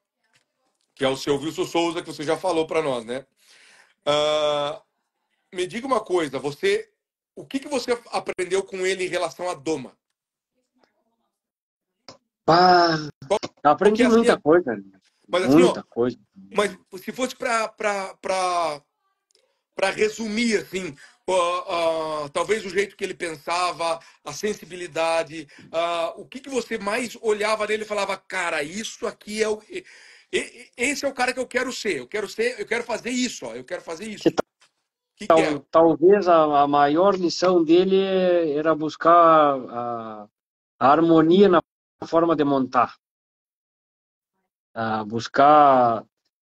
que é o seu Wilson Souza, que você já falou para nós, né? Ah, me diga uma coisa, o que você aprendeu com ele em relação à doma? Pá, Porque aprendi assim, muita coisa, mas assim, ó, muita coisa. mas se fosse para resumir, assim, talvez o jeito que ele pensava, a sensibilidade, o que você mais olhava nele e falava, cara, isso aqui é esse é o cara que eu quero fazer isso, ó, eu quero fazer Que isso. O que é? talvez a maior lição dele era buscar a harmonia na forma de montar, buscar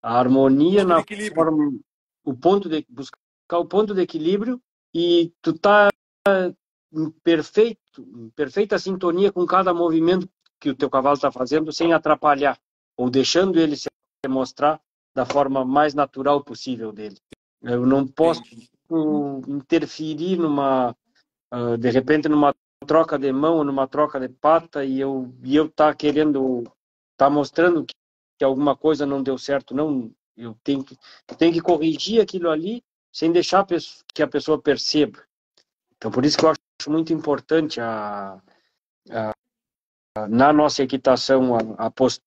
a harmonia Ponto de na equilíbrio. forma, buscar o ponto de equilíbrio e tu tá em perfeita sintonia com cada movimento que o teu cavalo está fazendo, sem atrapalhar ou deixando ele se mostrar da forma mais natural possível dele. Eu não posso Entendi. interferir de repente, numa troca de mão ou numa troca de pata e eu tá querendo, tá mostrando que alguma coisa não deu certo, não. Eu tenho que corrigir aquilo ali sem deixar que a pessoa perceba. Então, por isso que eu acho muito importante na nossa equitação,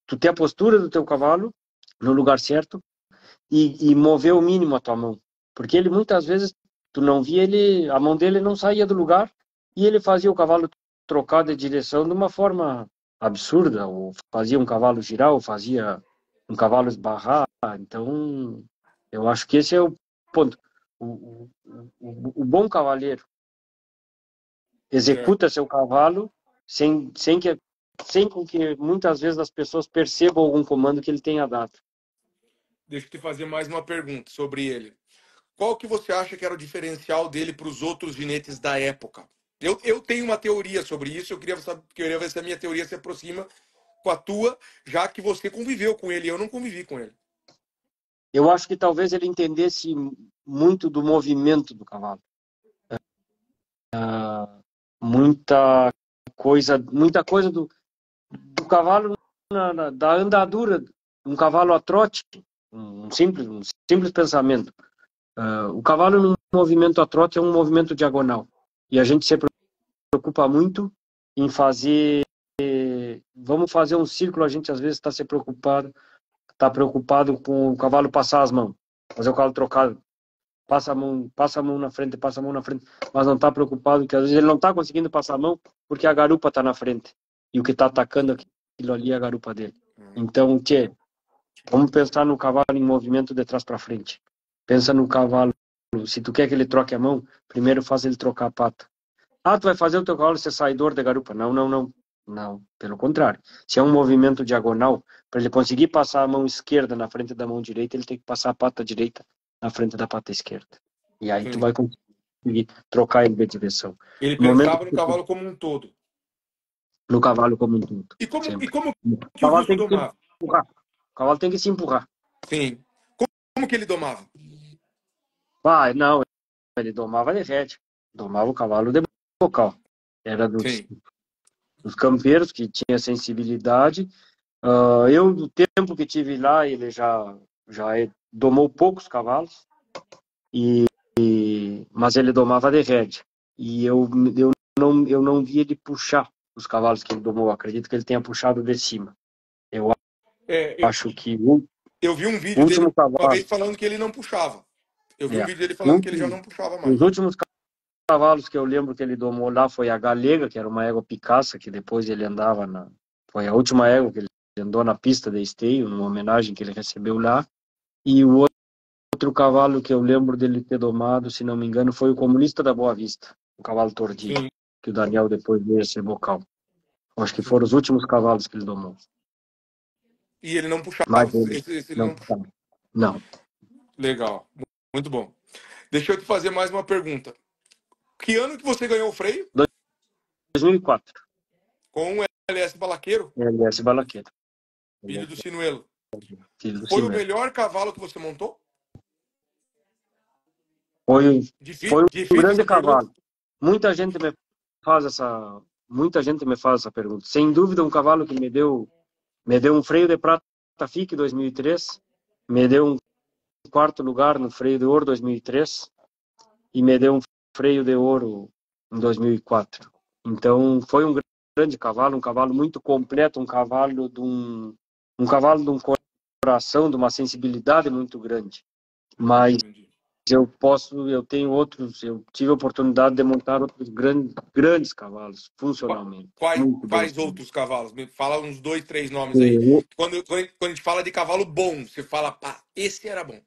tu ter a postura do teu cavalo no lugar certo e mover o mínimo a tua mão. Porque ele, muitas vezes, tu não via ele, a mão dele não saía do lugar e ele fazia o cavalo trocar de direção de uma forma absurda, ou fazia um cavalo girar, ou fazia um cavalo esbarrar. Então, eu acho que esse é o ponto. O bom cavaleiro Certo. executa seu cavalo sem com que muitas vezes as pessoas percebam algum comando que ele tenha dado. Deixa eu te fazer mais uma pergunta sobre ele. Qual que você acha que era o diferencial dele para os outros ginetes da época? Eu tenho uma teoria sobre isso, queria ver se a minha teoria se aproxima com a tua, já que você conviveu com ele, eu não convivi com ele. Eu acho que talvez ele entendesse muito do movimento do cavalo. Muita coisa do cavalo, da andadura. Um cavalo a trote, um simples pensamento. O cavalo num movimento a trote é um movimento diagonal. E a gente se preocupa muito em fazer. Vamos fazer um círculo, a gente às vezes está preocupado com o cavalo passar as mãos, fazer o cavalo trocar, passa a mão na frente, passa a mão na frente, mas não está preocupado que às vezes ele não está conseguindo passar a mão porque a garupa está na frente e o que está atacando aquilo ali é a garupa dele. Então, vamos pensar no cavalo em movimento de trás para frente. Pensa no cavalo, se tu quer que ele troque a mão, primeiro faz ele trocar a pata. Tu vai fazer o teu cavalo ser saidor de garupa. Não, não, não. Não, pelo contrário. Se é um movimento diagonal, para ele conseguir passar a mão esquerda na frente da mão direita, ele tem que passar a pata direita na frente da pata esquerda. E aí tu Sim. vai conseguir trocar ele de direção. Ele No momento pensava no cavalo como um todo. no cavalo como um todo, E como, e sempre. como O que o cavalo Wilson tem que se domava? empurrar. O cavalo tem que se empurrar. Sim. Como que ele domava? Não, ele domava de rédea. Domava o cavalo de bocal. Era Sim. dos campeiros que tinha sensibilidade. Eu, do tempo que tive lá, ele já domou poucos cavalos, mas ele domava de rédea. E eu não vi ele puxar os cavalos que ele domou. Acredito que ele tenha puxado de cima. Eu É, acho que o eu vi um vídeo dele último uma vez cavalo, falando que ele não puxava. Eu vi um é, vídeo dele falando que ele já último- não puxava os mais. últimos cavalos que eu lembro que ele domou lá foi a Galega, que era uma égua Picaça, que depois ele andava foi a última égua que ele andou na pista de esteio, numa homenagem que ele recebeu lá. E o outro cavalo que eu lembro dele ter domado, se não me engano, foi o Comunista da Boa Vista, o cavalo Tordilho, Sim, que o Daniel depois veio a ser bocal. Acho que sim. foram os últimos cavalos que ele domou. E ele não puxava. Mas ele Esse ele não não puxava. puxava. Não. Legal. Muito bom. Deixa eu te fazer mais uma pergunta. Que ano que você ganhou o freio? 2004. Com o LS Balaqueiro, LS Balaqueta. filho do Sinuelo. Filho do Foi o Sinuelo. melhor cavalo que você montou? Foi, foi um Difícil grande essa pergunta? cavalo. Muita gente me muita gente me faz essa pergunta. Sem dúvida, um cavalo que me deu um freio de prata FIC 2003, me deu um quarto lugar no freio de ouro 2003 e me deu um freio de ouro em 2004. Então, foi um grande cavalo, um cavalo muito completo, um cavalo de um coração, de uma sensibilidade muito grande. Mas Entendi. eu tenho outros, eu tive a oportunidade de montar outros grandes cavalos, funcionalmente, muito bons. Quais outros cavalos? Me fala uns 2, 3 nomes aí. Quando a gente fala de cavalo bom, você fala, pá, esse era bom.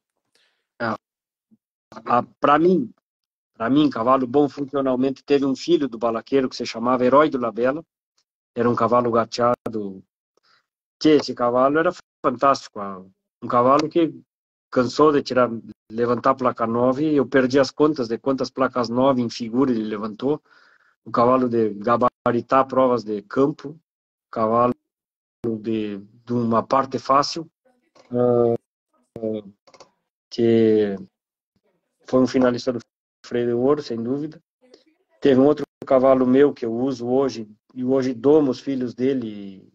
Para mim, cavalo bom funcionalmente, teve um filho do balaqueiro que se chamava Herói do Labela, era um cavalo gateado, que esse cavalo era fantástico, um cavalo que cansou de levantar a placa 9, e eu perdi as contas de quantas placas 9 em figura ele levantou, um cavalo de gabaritar provas de campo, cavalo de uma parte fácil, que foi um finalista do Freio de Ouro, sem dúvida. Teve um outro cavalo meu que eu uso hoje, e hoje domo os filhos dele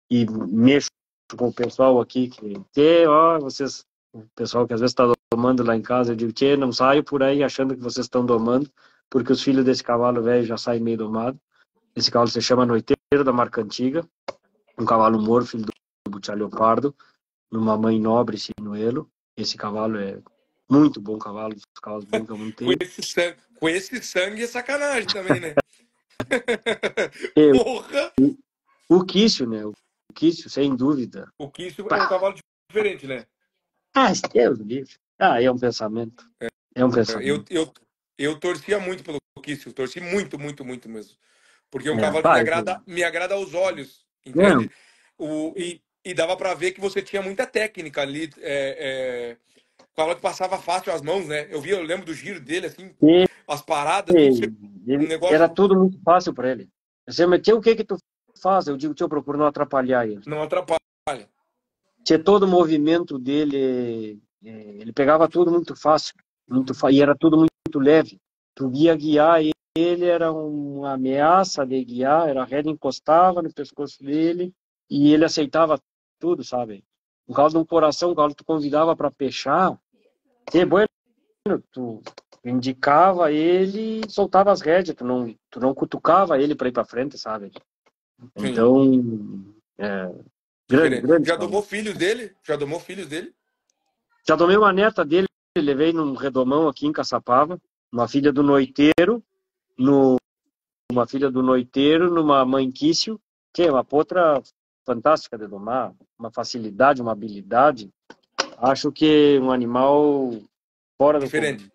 e mexo com o pessoal aqui, ó, vocês, o pessoal que às vezes está domando lá em casa, eu digo, não saio por aí achando que vocês estão domando, porque os filhos desse cavalo velho já saem meio domado. Esse cavalo se chama Noiteiro da Marca Antiga, um cavalo moro, filho do Butiá Leopardo, numa mãe nobre, Sinuelo. Esse cavalo é muito bom cavalo, dos cavalos bons que eu montei. Com esse sangue é sacanagem também, né? E Porra! o Quício, né? O Quício, sem dúvida. O Kício é um Pá! cavalo diferente, né? Ah, Deus livre. Ah, é um pensamento. É um Eu, pensamento. eu, eu torcia muito pelo Kício, torci muito, muito, muito mesmo. Porque é um É, cavalo que pá, me agrada aos olhos, não, entende? E dava pra ver que você tinha muita técnica ali. Cavalo que passava fácil as mãos, né? Eu lembro do giro dele, assim, e- as paradas, tudo um era negócio tudo muito fácil para ele. Você me o que que tu faz? Eu digo, tio, eu procuro não atrapalhar ele. não atrapalha. Tinha todo o movimento dele, ele pegava tudo muito fácil, e era tudo muito leve. Tu ia guiar ele, era uma ameaça de guiar, era a rédea encostava no pescoço dele e ele aceitava tudo, sabe? Por causa de um coração, quando tu convidava para pechar, bueno, tu indicava ele e soltava as rédeas, tu não cutucava ele para ir para frente, sabe? Sim, Então, é, diferente. grandes Já cavalos. domou filhos dele? Já domou filhos dele? Já tomei uma neta dele, levei num redomão aqui em Caçapava, uma filha do noiteiro, no, uma filha do noiteiro, numa manquício, que é uma potra fantástica de domar, uma facilidade, uma habilidade. Acho que um animal fora do comum. Diferente.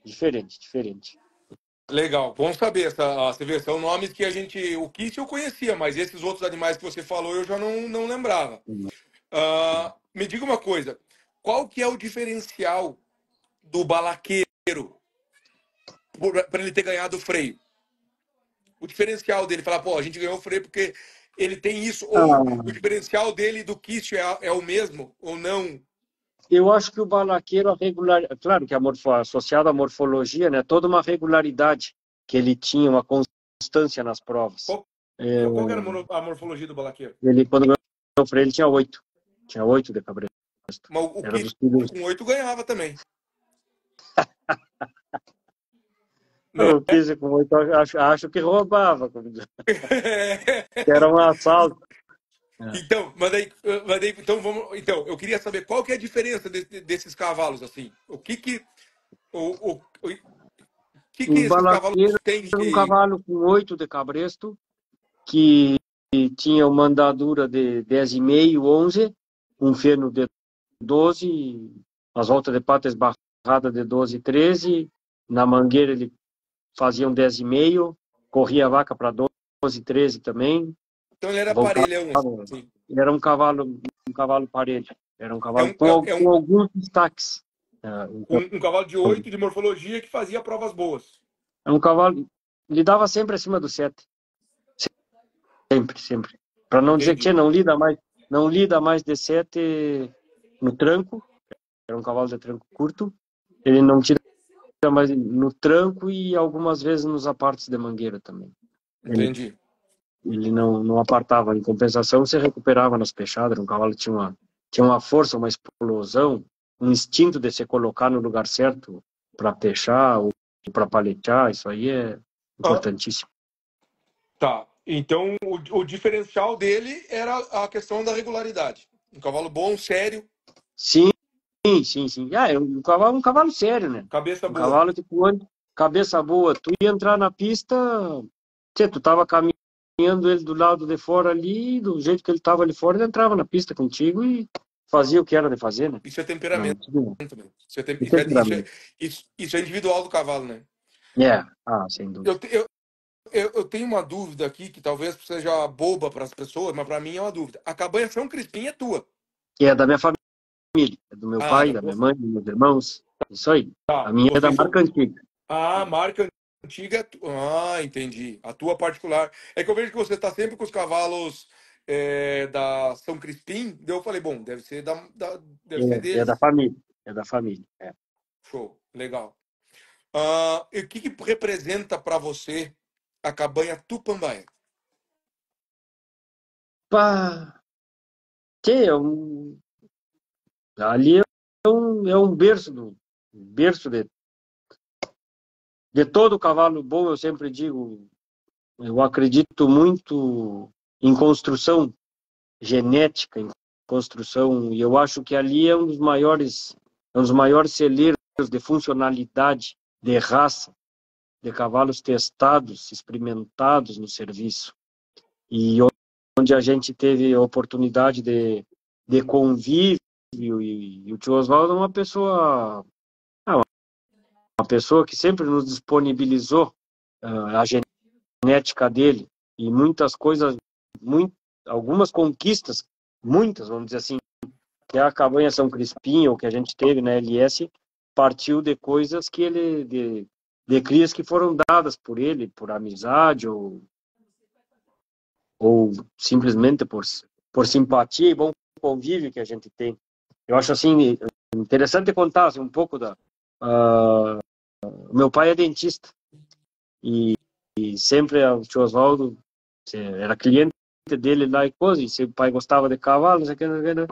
Diferente, diferente. Legal, bom saber você vê, são nomes que o Kiss eu conhecia, mas esses outros animais que você falou eu já não lembrava. Me diga uma coisa, qual que é o diferencial do balaqueiro para ele ter ganhado o freio? O diferencial dele, falar, pô, a gente ganhou o freio porque ele tem isso, ou o Ah, diferencial dele do Kiss é o mesmo, ou não? eu acho que o balaqueiro, claro que associado à morfologia, né, toda uma regularidade que ele tinha, uma constância nas provas. Qual, É, qual que era a morfologia do balaqueiro? ele, quando ganhou o freio, ele tinha 8. Tinha 8 de cabreiro. Mas o Era Kit dos filhos. com 8 ganhava também. Né? O 15 com 8, acho que roubava, que era um assalto. É. Então, então vamos. Então, eu queria saber qual que é a diferença desses cavalos assim. O que O esses cavalos balaqueiro têm era um que. cavalo com 8 de cabresto, que tinha uma andadura de 10,5, 11, um feno de 12, as voltas de pata esbarrada de 12, 13. Na mangueira ele fazia um 10,5, corria a vaca para 12, 13 também. Então ele era Voltava. parelhão, assim. Ele era um cavalo parelho. Era um É cavalo um, é, é com um, alguns destaques. um cavalo de 8 de morfologia que fazia provas boas. É um cavalo, ele dava sempre acima do 7. Sempre, sempre. Para não dizer que Entendi. não lida mais de 7 no tranco. Era um cavalo de tranco curto. Ele não tira mais no tranco e algumas vezes nos apartes de mangueira também. Ele, Entendi. ele não apartava. Em compensação, se recuperava nas pechadas. Era um cavalo que tinha uma força, uma explosão, um instinto de se colocar no lugar certo para pechar ou para paletear. Isso aí é Ah, importantíssimo. tá. Então o diferencial dele era a questão da regularidade. Um cavalo bom, sério, Sim, sim, sim. É um cavalo sério, né? cabeça Um boa. cavalo que cabeça boa. Tu ia entrar na pista, tu tava caminhando ele do lado de fora ali, do jeito que ele tava ali fora, ele entrava na pista contigo e fazia o que era de fazer, né? Isso é Não, temperamento, não. né? Isso é, tem- E temperamento. isso é individual do cavalo, né? Sem dúvida. Eu, te- eu, eu tenho uma dúvida aqui que talvez seja boba para as pessoas, mas para mim é uma dúvida. A cabanha São Crispim é tua. Que é da minha família, é do meu Ah, pai, da da tua. minha mãe, dos meus irmãos. Isso aí. A Tá. minha é da Vocês são. marca antiga. Ah, marca antiga. Ah, entendi. A tua particular. É que eu vejo que você está sempre com os cavalos da São Crispim. Daí eu falei, bom, deve ser É da deles. família. É da família. É. Show, legal. E o que representa para você a cabanha Tupambaé? Pá, que ali é um berço berço de todo cavalo bom. Eu sempre digo, eu acredito muito em construção genética, em construção, e eu acho que ali é um dos maiores celeiros de funcionalidade, de raça, de cavalos testados, experimentados no serviço, e onde a gente teve a oportunidade de convívio, e o tio Oswaldo é uma pessoa que sempre nos disponibilizou a genética dele e muitas coisas, muito, algumas conquistas, muitas, vamos dizer assim, que a cabanha São Crispim, ou que a gente teve na LS, partiu de coisas que de crias que foram dadas por ele, por amizade, ou simplesmente por simpatia e bom convívio que a gente tem. Eu acho assim interessante contar assim, um pouco o meu pai é dentista e sempre o tio Oswaldo era cliente dele lá e coisa, e seu pai gostava de cavalo, não sei o que, não sei o que, né?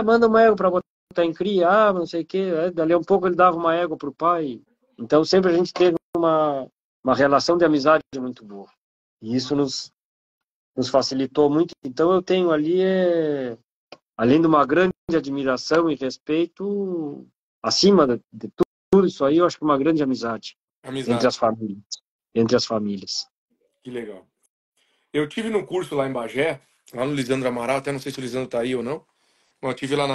Manda uma égua para botar em cria, não sei o que. Dali a um pouco ele dava uma égua pro pai. Então sempre a gente teve uma relação de amizade muito boa. E isso nos facilitou muito. Então eu tenho ali, além de uma grande admiração e respeito, acima de tudo isso aí, eu acho que uma grande amizade entre as Amizade. famílias. Entre as famílias. Que legal. Eu tive no curso lá em Bagé, lá no Lisandro Amaral, até não sei se o Lisandro tá aí ou não, mas eu tive lá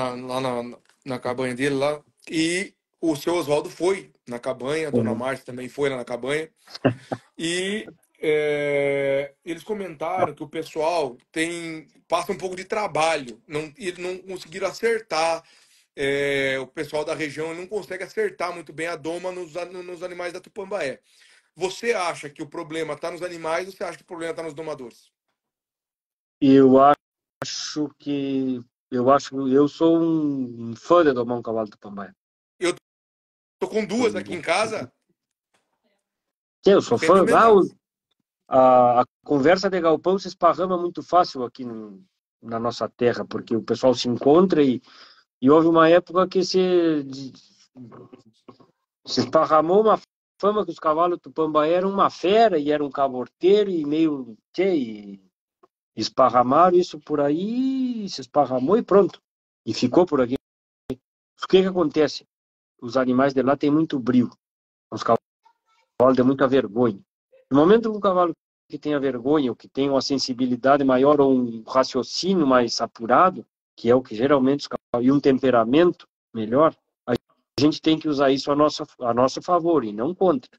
na cabanha dele lá, e o seu Oswaldo foi na cabanha, a dona Uhum. Márcia também foi lá na cabanha, e eles comentaram que o pessoal passa um pouco de trabalho, eles não conseguiram acertar, o pessoal da região não consegue acertar muito bem a doma nos animais da Tupambaé. Você acha que o problema está nos animais ou você acha que o problema está nos domadores? Eu acho que eu sou um fã de domar um cavalo do Pambaia. Eu tô com duas aqui em casa, Eu sou fã. fenomenais. A conversa de galpão se esparrama muito fácil aqui na nossa terra, porque o pessoal se encontra E houve uma época que se esparramou uma fama que os cavalos Tupambaé eram uma fera e era um caborteiro e meio... Tchê, e esparramaram isso por aí, se esparramou e pronto. E ficou por aqui. O que que acontece? Os animais de lá têm muito brio. Os cavalos têm muita vergonha. No momento que um cavalo que tenha vergonha, ou que tenha uma sensibilidade maior, ou um raciocínio mais apurado, que é o que geralmente os cavalos, e um temperamento melhor, a gente tem que usar isso a nosso favor e não contra.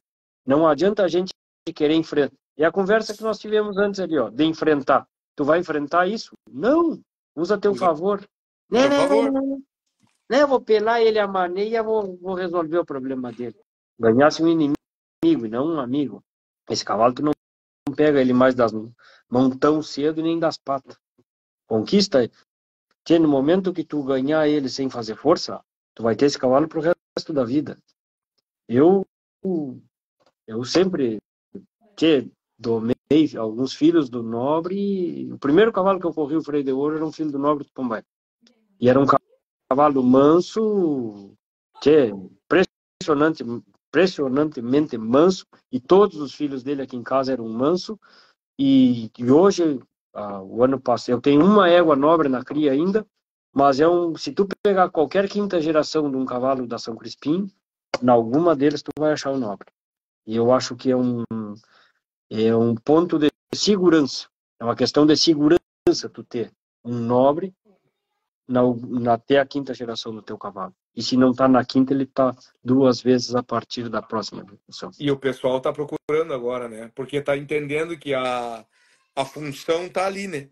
Não adianta a gente querer enfrentar. É a conversa que nós tivemos antes ali, ó, de enfrentar. Tu vai enfrentar isso? Não. Usa a teu Usa favor. a Né, teu né, né, favor. né, né. Né, eu vou pelar ele a maneira, vou resolver o problema dele. Ganhasse um inimigo e não um amigo. Esse cavalo tu não pega ele mais das mãos tão cedo nem das patas. Conquista, no momento que tu ganhar ele sem fazer força, tu vai ter esse cavalo pro resto da vida. Eu sempre domei alguns filhos do nobre. O primeiro cavalo que eu corri, o Freio de Ouro, era um filho do nobre de Pombaia. E era um cavalo manso, impressionante, impressionantemente manso. E todos os filhos dele aqui em casa eram manso. E hoje, o ano passado, eu tenho uma égua nobre na cria ainda, mas se tu pegar qualquer quinta geração de um cavalo da São Crispim, em alguma deles tu vai achar o nobre. E eu acho que é um ponto de segurança. É uma questão de segurança tu ter um nobre até a quinta geração do teu cavalo. E se não está na quinta, ele está duas vezes a partir da próxima geração. E o pessoal tá procurando agora, né? Porque tá entendendo que a função tá ali, né?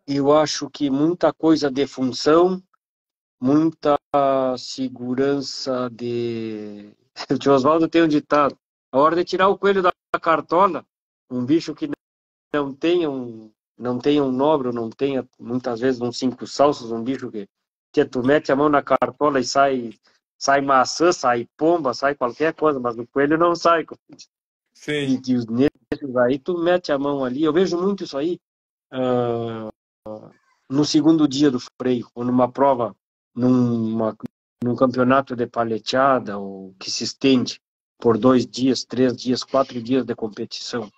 Eu acho que muita coisa de função, muita segurança de... O tio Oswaldo tem um ditado: a hora de tirar o coelho da cartola, um bicho que não tenha um nobre, não tenha muitas vezes uns cinco salsos, um bicho que tu mete a mão na cartola e sai maçã, sai pomba, sai qualquer coisa, mas o coelho não sai. Sim. E nesses aí tu mete a mão ali, eu vejo muito isso aí no segundo dia do freio, ou numa prova, num campeonato de paleteada, ou que se estende por 2 dias, 3 dias, 4 dias de competição.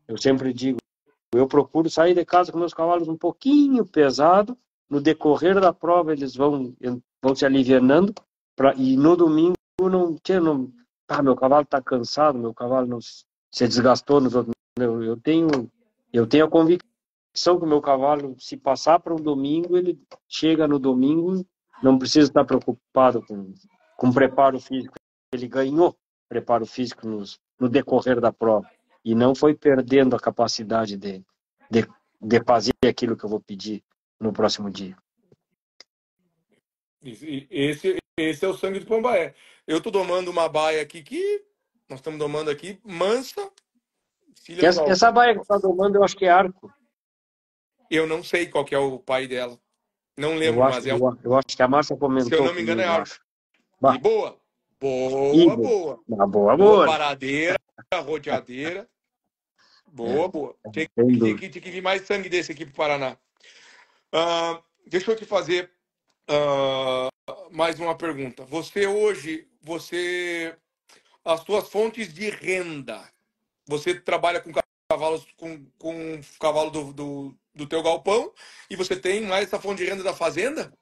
Eu sempre digo, eu procuro sair de casa com meus cavalos um pouquinho pesado. No decorrer da prova eles vão se alivianando e no domingo meu cavalo está cansado, meu cavalo não se desgastou nos outros. Eu tenho a convicção que o meu cavalo, se passar para um domingo, ele chega no domingo, não precisa estar preocupado com preparo físico. Ele ganhou preparo físico no decorrer da prova e não foi perdendo a capacidade de fazer aquilo que eu vou pedir no próximo dia. Esse é o sangue do Pombaé. Eu tô domando uma baia aqui que nós estamos domando aqui, mansa, filha do Essa galpão. baia que está domando, eu acho que é arco. Eu não sei qual que é o pai dela. Não Eu lembro, acho, mas é um, eu acho que a Márcia se eu comentou não me engano, é comigo, eu arco. acho. E Bah, boa. e Boa, boa. boa. Boa, Boa boa, né? paradeira, rodeadeira. Boa, boa. Sem Tinha dúvida. que vir mais sangue desse aqui pro Paraná. Deixa eu te fazer mais uma pergunta. Você hoje, as suas fontes de renda, você trabalha com cavalos, com cavalo do teu galpão e você tem mais essa fonte de renda da fazenda?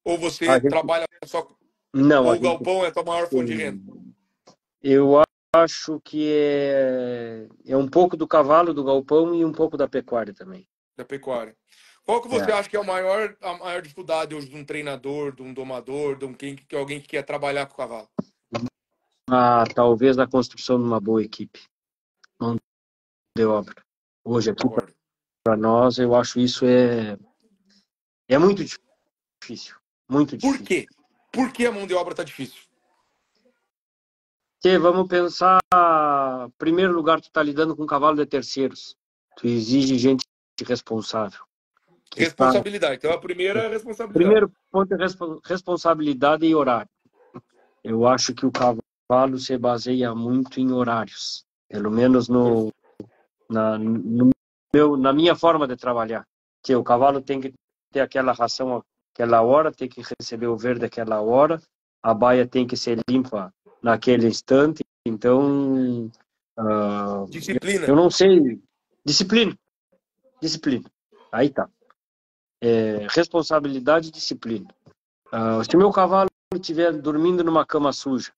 Ou A você gente, trabalha só, não, a ou o gente galpão é a tua maior fonte de renda tem. Eu acho que é um pouco do cavalo, do galpão e um pouco da pecuária também. da pecuária? Qual que você É. acha que é a maior dificuldade hoje de um treinador, de um domador, de alguém que quer trabalhar com o cavalo? Talvez a construção de uma boa equipe, mão de obra. Hoje aqui Concordo. para nós, eu acho isso é muito difícil, muito Por difícil. quê? Por que a mão de obra está difícil? Vamos pensar, em primeiro lugar, tu está lidando com um cavalo de terceiros. Tu exige gente responsável. Que está, Responsabilidade. Então, a primeira é a responsabilidade. primeiro ponto é responsabilidade e horário. Eu acho que o cavalo se baseia muito em horários, pelo menos na minha forma de trabalhar. Que o cavalo tem que ter aquela ração aquela hora, tem que receber o verde aquela hora, a baia tem que ser limpa naquele instante. Então, eu Disciplina. não sei. Disciplina. Aí tá. Responsabilidade e disciplina. Se meu cavalo estiver dormindo numa cama suja,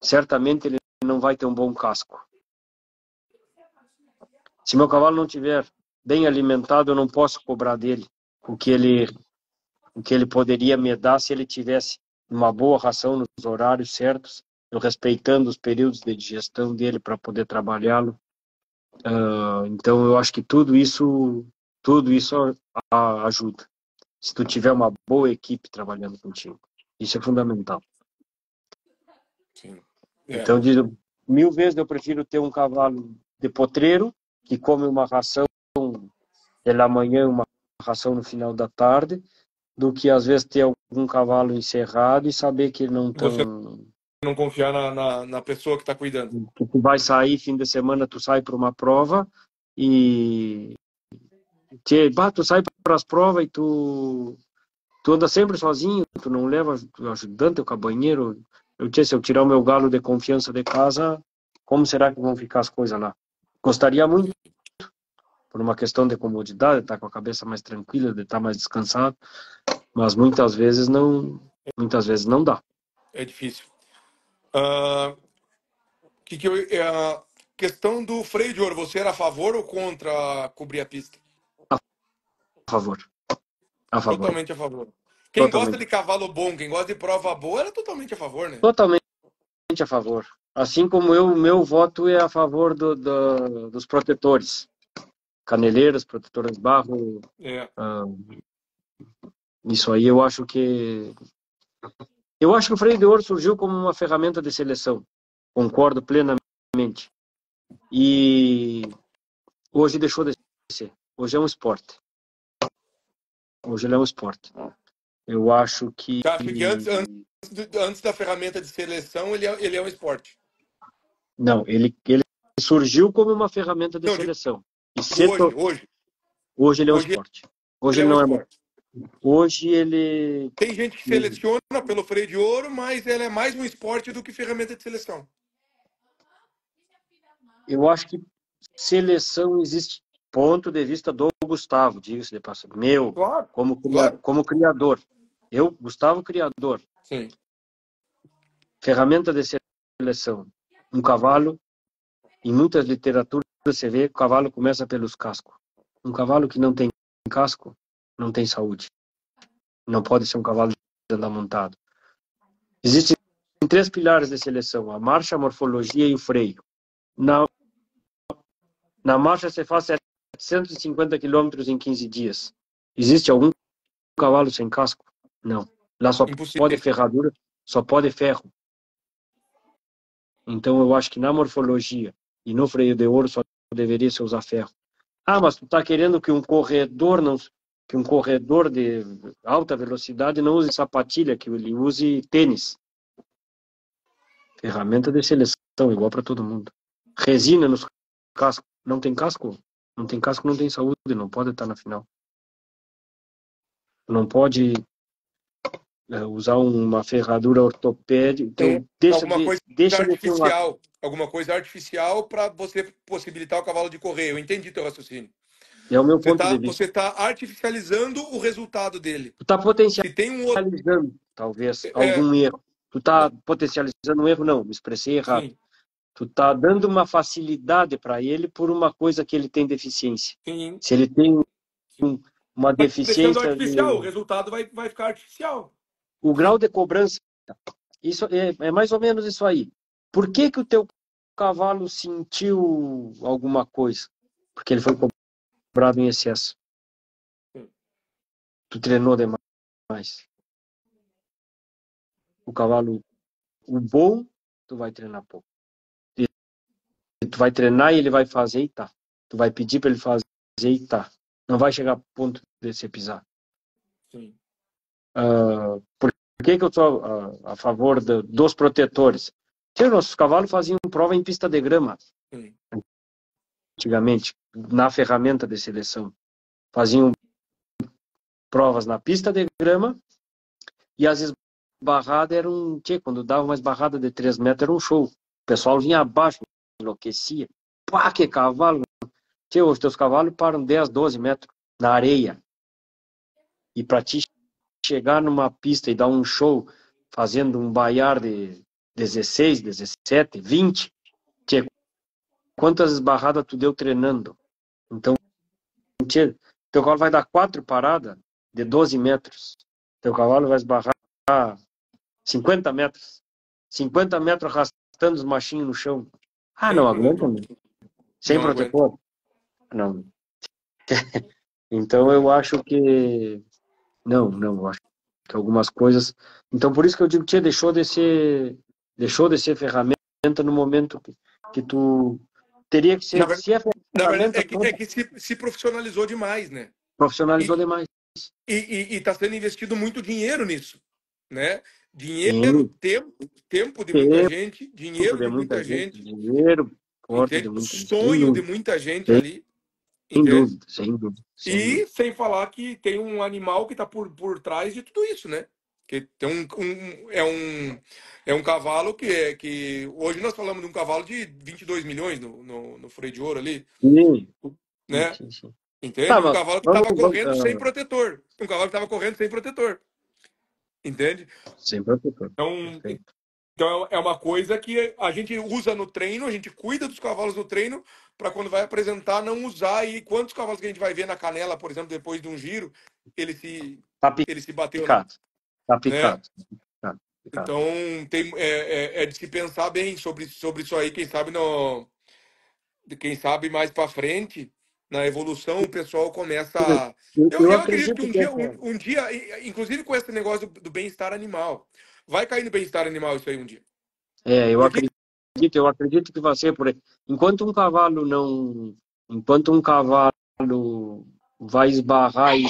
certamente ele não vai ter um bom casco. Se meu cavalo não estiver bem alimentado, eu não posso cobrar dele o que ele poderia me dar se ele tivesse uma boa ração nos horários certos, eu respeitando os períodos de digestão dele para poder trabalhá-lo. Então, eu acho que tudo isso ajuda. Se tu tiver uma boa equipe trabalhando contigo. Isso é fundamental. Sim. Então, 1000 vezes eu prefiro ter um cavalo de potreiro que come uma ração pela manhã, uma ração no final da tarde, do que às vezes ter algum cavalo encerrado e saber que não Você estão... não confiar na pessoa que está cuidando. Que tu vai sair fim de semana, tu sai para uma prova e tu sai para as provas e tu anda sempre sozinho, tu não leva ajudante ou cabanheiro. Se eu tirar o meu galo de confiança de casa, como será que vão ficar as coisas lá? Gostaria muito, por uma questão de comodidade, de estar com a cabeça mais tranquila, de estar mais descansado, mas muitas vezes não dá. É difícil. Questão do freio de ouro, você era a favor ou contra cobrir a pista? A favor. A favor. Totalmente a favor. Quem gosta Totalmente. de cavalo bom, quem gosta de prova boa, era totalmente a favor, né? Totalmente a favor. Assim como meu voto é a favor dos protetores. Caneleiras, protetoras de barro. Isso aí eu acho que o freio de ouro surgiu como uma ferramenta de seleção. Concordo plenamente. E hoje deixou de ser. Hoje é um esporte. Hoje ele é um esporte. Eu acho que... Você acha que antes da ferramenta de seleção, ele é um esporte? Não, ele surgiu como uma ferramenta de seleção. Hoje ele é um esporte. Hoje ele é ele um não é... esporte. Hoje ele... Tem gente que seleciona pelo freio de ouro, mas ele é mais um esporte do que ferramenta de seleção. Eu acho que seleção existe, ponto de vista do Gustavo, diga-se de passagem. Claro, como criador. Eu, Gustavo, criador. Sim. Ferramenta de seleção. Um cavalo, em muitas literaturas você vê, o cavalo começa pelos cascos. Um cavalo que não tem casco, não tem saúde. Não pode ser um cavalo de andar montado. Existem 3 pilares de seleção: a marcha, a morfologia e o freio. Na marcha você faz 750 quilômetros em 15 dias. Existe algum cavalo sem casco? Não. Lá só pode ferradura, só pode ferro. Então eu acho que na morfologia e no freio de ouro só deveria se usar ferro. Mas tu está querendo que um corredor de alta velocidade não use sapatilha, que ele use tênis. Ferramenta de seleção, igual para todo mundo. Resina nos cascos. Não tem casco? Não tem casco, não tem saúde, não pode estar na final. Não pode usar uma ferradura ortopédica. Então, alguma coisa artificial para você possibilitar o cavalo de correr. Eu entendi teu raciocínio. É o meu ponto de vista. Você está artificializando o resultado dele. Tu está potencializando, talvez, algum erro. Tu está potencializando um erro? Não, me expressei errado. Sim. Tu está dando uma facilidade para ele por uma coisa que ele tem deficiência. Sim. Se ele tem uma deficiência... artificial, o resultado vai ficar artificial. O grau de cobrança, isso é mais ou menos isso aí. Por que o teu cavalo sentiu alguma coisa? Porque ele foi cobrado em excesso. Tu treinou demais. O cavalo, o bom, tu vai treinar pouco. Tu vai treinar e ele vai fazer e tá. Tu vai pedir para ele fazer e tá. Não vai chegar a ponto de você pisar. Sim. Por que eu sou a favor dos protetores? Os nossos cavalos faziam prova em pista de grama. Sim. Antigamente, na ferramenta de seleção. Faziam provas na pista de grama e as esbarradas eram, quando dava uma esbarrada de 3 metros era um show. O pessoal vinha abaixo, enlouquecia. Pá, que cavalo! Tchê, os teus cavalos param 10, 12 metros na areia. E para ti chegar numa pista e dar um show fazendo um baiar de 16, 17, 20, tchê, quantas esbarradas tu deu treinando? Então, tchê, teu cavalo vai dar 4 paradas de 12 metros. Teu cavalo vai esbarrar 50 metros. 50 metros arrastando os machinhos no chão. Ah, não aguenta, meu. Sem Não aguenta. protetor? Não. Então eu acho que não, eu acho que algumas coisas. Então por isso que eu digo, tia, deixou de ser ferramenta no momento que tu teria que Na ser, verdade, se é na verdade ferramenta é toda, que se profissionalizou demais, né? profissionalizou E demais. está sendo investido muito dinheiro nisso, né? Dinheiro, Sim, tempo de muita tempo gente, dinheiro de de muita muita gente, gente, dinheiro forte de entende? muita gente, Sonho de muita gente sem, ali, sem entende? dúvida, sem dúvida, sem E dúvida. sem falar que tem um animal que está por trás de tudo isso, né? Que tem é um cavalo que hoje nós falamos de um cavalo de 22 milhões no freio de ouro ali, Sim, sim, né? sim, sim. Tá, Entende? Um mas cavalo que vamos, estava correndo sem protetor. Um cavalo que estava correndo sem protetor. Entende? sem protetor. Então, Perfeito. então é uma coisa que a gente usa no treino, a gente cuida dos cavalos no treino para quando vai apresentar não usar. E quantos cavalos que a gente vai ver na canela, por exemplo, depois de um giro, ele se, Tá ele se bateu, picado, tá né? picado, tá picado. Então é de se pensar bem sobre isso aí. Quem sabe quem sabe mais para frente na evolução o pessoal começa a... Eu eu acredito que acredito um que dia, essa, inclusive com esse negócio do bem-estar animal, vai cair no bem-estar animal isso aí um dia. eu Por que acredito que vai ser por aí. Enquanto um cavalo não, enquanto um cavalo vai esbarrar e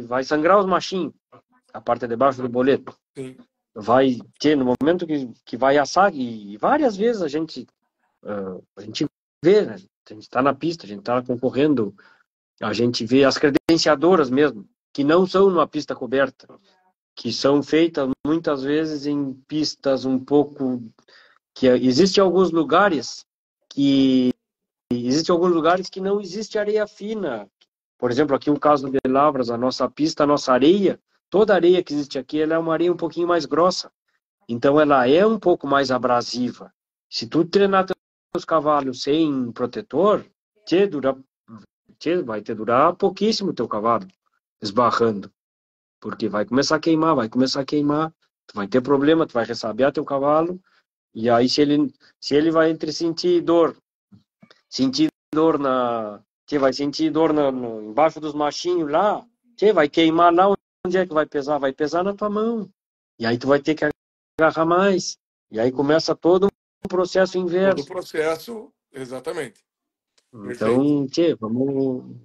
vai sangrar os machinhos, a parte de baixo do boleto, sim, vai ter no momento que vai assar e várias vezes a gente vê, né? A gente está na pista, a gente está concorrendo, a gente vê as credenciadoras mesmo, que não são numa pista coberta, que são feitas muitas vezes em pistas um pouco que existem alguns lugares que não existe areia fina. Por exemplo, aqui o caso de Lavras, a nossa pista, a nossa areia, toda areia que existe aqui, ela é uma areia um pouquinho mais grossa. Então ela é um pouco mais abrasiva. Se tu treinar teus cavalos sem protetor, vai te durar pouquíssimo teu cavalo esbarrando, porque vai começar a queimar, tu vai ter problema, tu vai ressabiar teu cavalo, e aí se ele vai sentir dor vai sentir dor embaixo dos machinhos lá, vai queimar lá, onde é que vai pesar? Vai pesar na tua mão. E aí tu vai ter que agarrar mais. E aí começa todo um processo todo o inverso. processo, exatamente, perfeito. Então, vamos.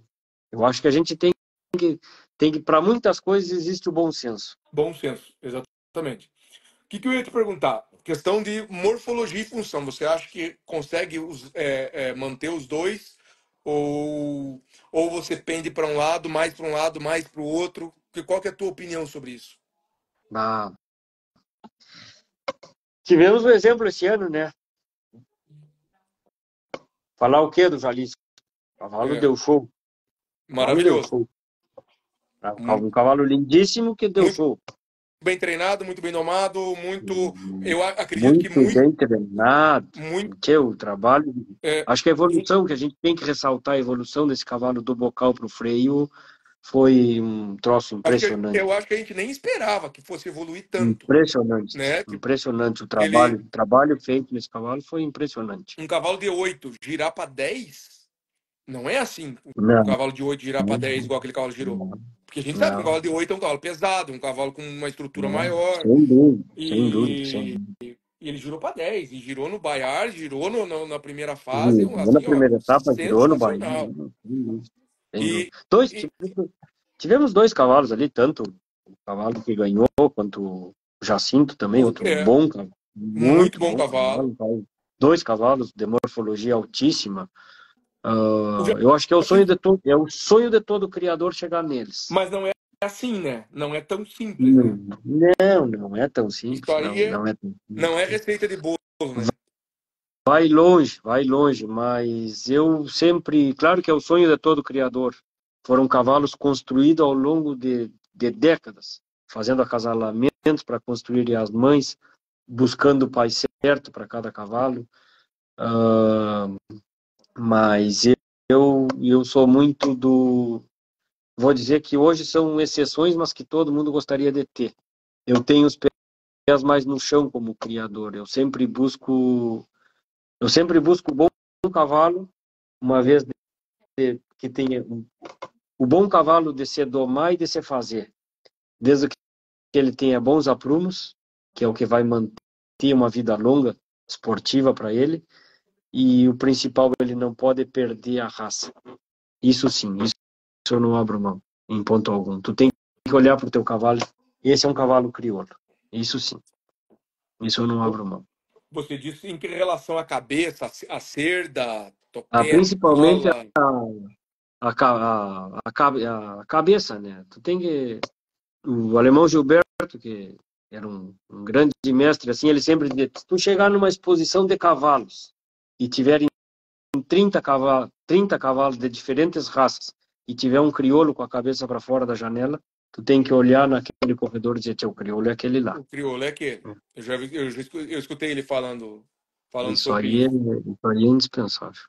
Eu acho que a gente tem que para muitas coisas existe o bom senso. Bom senso, exatamente. O que eu ia te perguntar? Questão de morfologia e função. Você acha que consegue manter os dois? Ou, ou você pende para um lado, mais para o outro? Qual que é a tua opinião sobre isso? Ah, tivemos um exemplo esse ano, né? Falar o quê do Jalisco? O cavalo É, deu show. O cavalo deu maravilhoso. show. Muito, Um cavalo lindíssimo que deu muito show. bem treinado, muito bem domado, muito. Eu acredito que Muito muito, bem treinado. muito. O trabalho. É, Acho que a evolução, que a gente tem que ressaltar a evolução desse cavalo do bocal para o freio, foi um troço impressionante. eu acho que a gente nem esperava que fosse evoluir tanto, Impressionante. né? Impressionante. O Ele, trabalho feito nesse cavalo foi impressionante. um cavalo de 8 girar para 10 não é assim. Um Não, cavalo de 8 girar para 10 igual aquele cavalo girou. não, Porque a gente sabe que um não, cavalo de 8 é um cavalo pesado, um cavalo com uma estrutura não. maior. Sem dúvida, sem dúvida, sem E, dúvida. e ele girou para 10 e girou no Baiar, girou na primeira fase, Girou na assim, ó, primeira etapa, girou no Bahia. sensacional. Sem dúvida. Sem dúvida. E, e Tivemos dois cavalos ali, tanto o cavalo que ganhou quanto o Jacinto também, outro é bom cavalo, muito muito bom bom cavalo. cavalo. Dois cavalos de morfologia altíssima. O Eu acho que Jacinto, é o sonho de todo criador chegar neles. mas não é assim, né? Não é tão simples, né? Não é tão Isso simples, aí não é tão não é simples. receita de bolo, né? Vai longe, mas eu sempre, claro que é o sonho de todo criador. Foram cavalos construídos ao longo de décadas, fazendo acasalamentos para construir as mães, buscando o pai certo para cada cavalo. Ah, mas eu sou muito do. Vou dizer que hoje são exceções, mas que todo mundo gostaria de ter. Eu tenho os pés mais no chão como criador. Eu sempre busco um bom cavalo, uma vez que tenha o bom cavalo de se domar e de se fazer. Desde que ele tenha bons aprumos, que é o que vai manter uma vida longa, esportiva para ele, e o principal, ele não pode perder a raça. Isso sim, isso eu não abro mão, em ponto algum. Tu tem que olhar para o teu cavalo, esse é um cavalo crioulo. Isso sim, isso eu não abro mão. Você disse em que relação à cabeça, a cerda, topete, Principalmente cola. a cabeça, né? Tu tem que o alemão Gilberto, que era um grande mestre, assim, ele sempre dizia, se tu chegar numa exposição de cavalos e tiverem 30 cavalos de diferentes raças e tiver um crioulo com a cabeça para fora da janela, tu tem que olhar naquele corredor e dizer, teu crioulo é aquele lá. O crioulo é aquele. Eu escutei ele falando Isso sobre aí isso. isso aí é indispensável.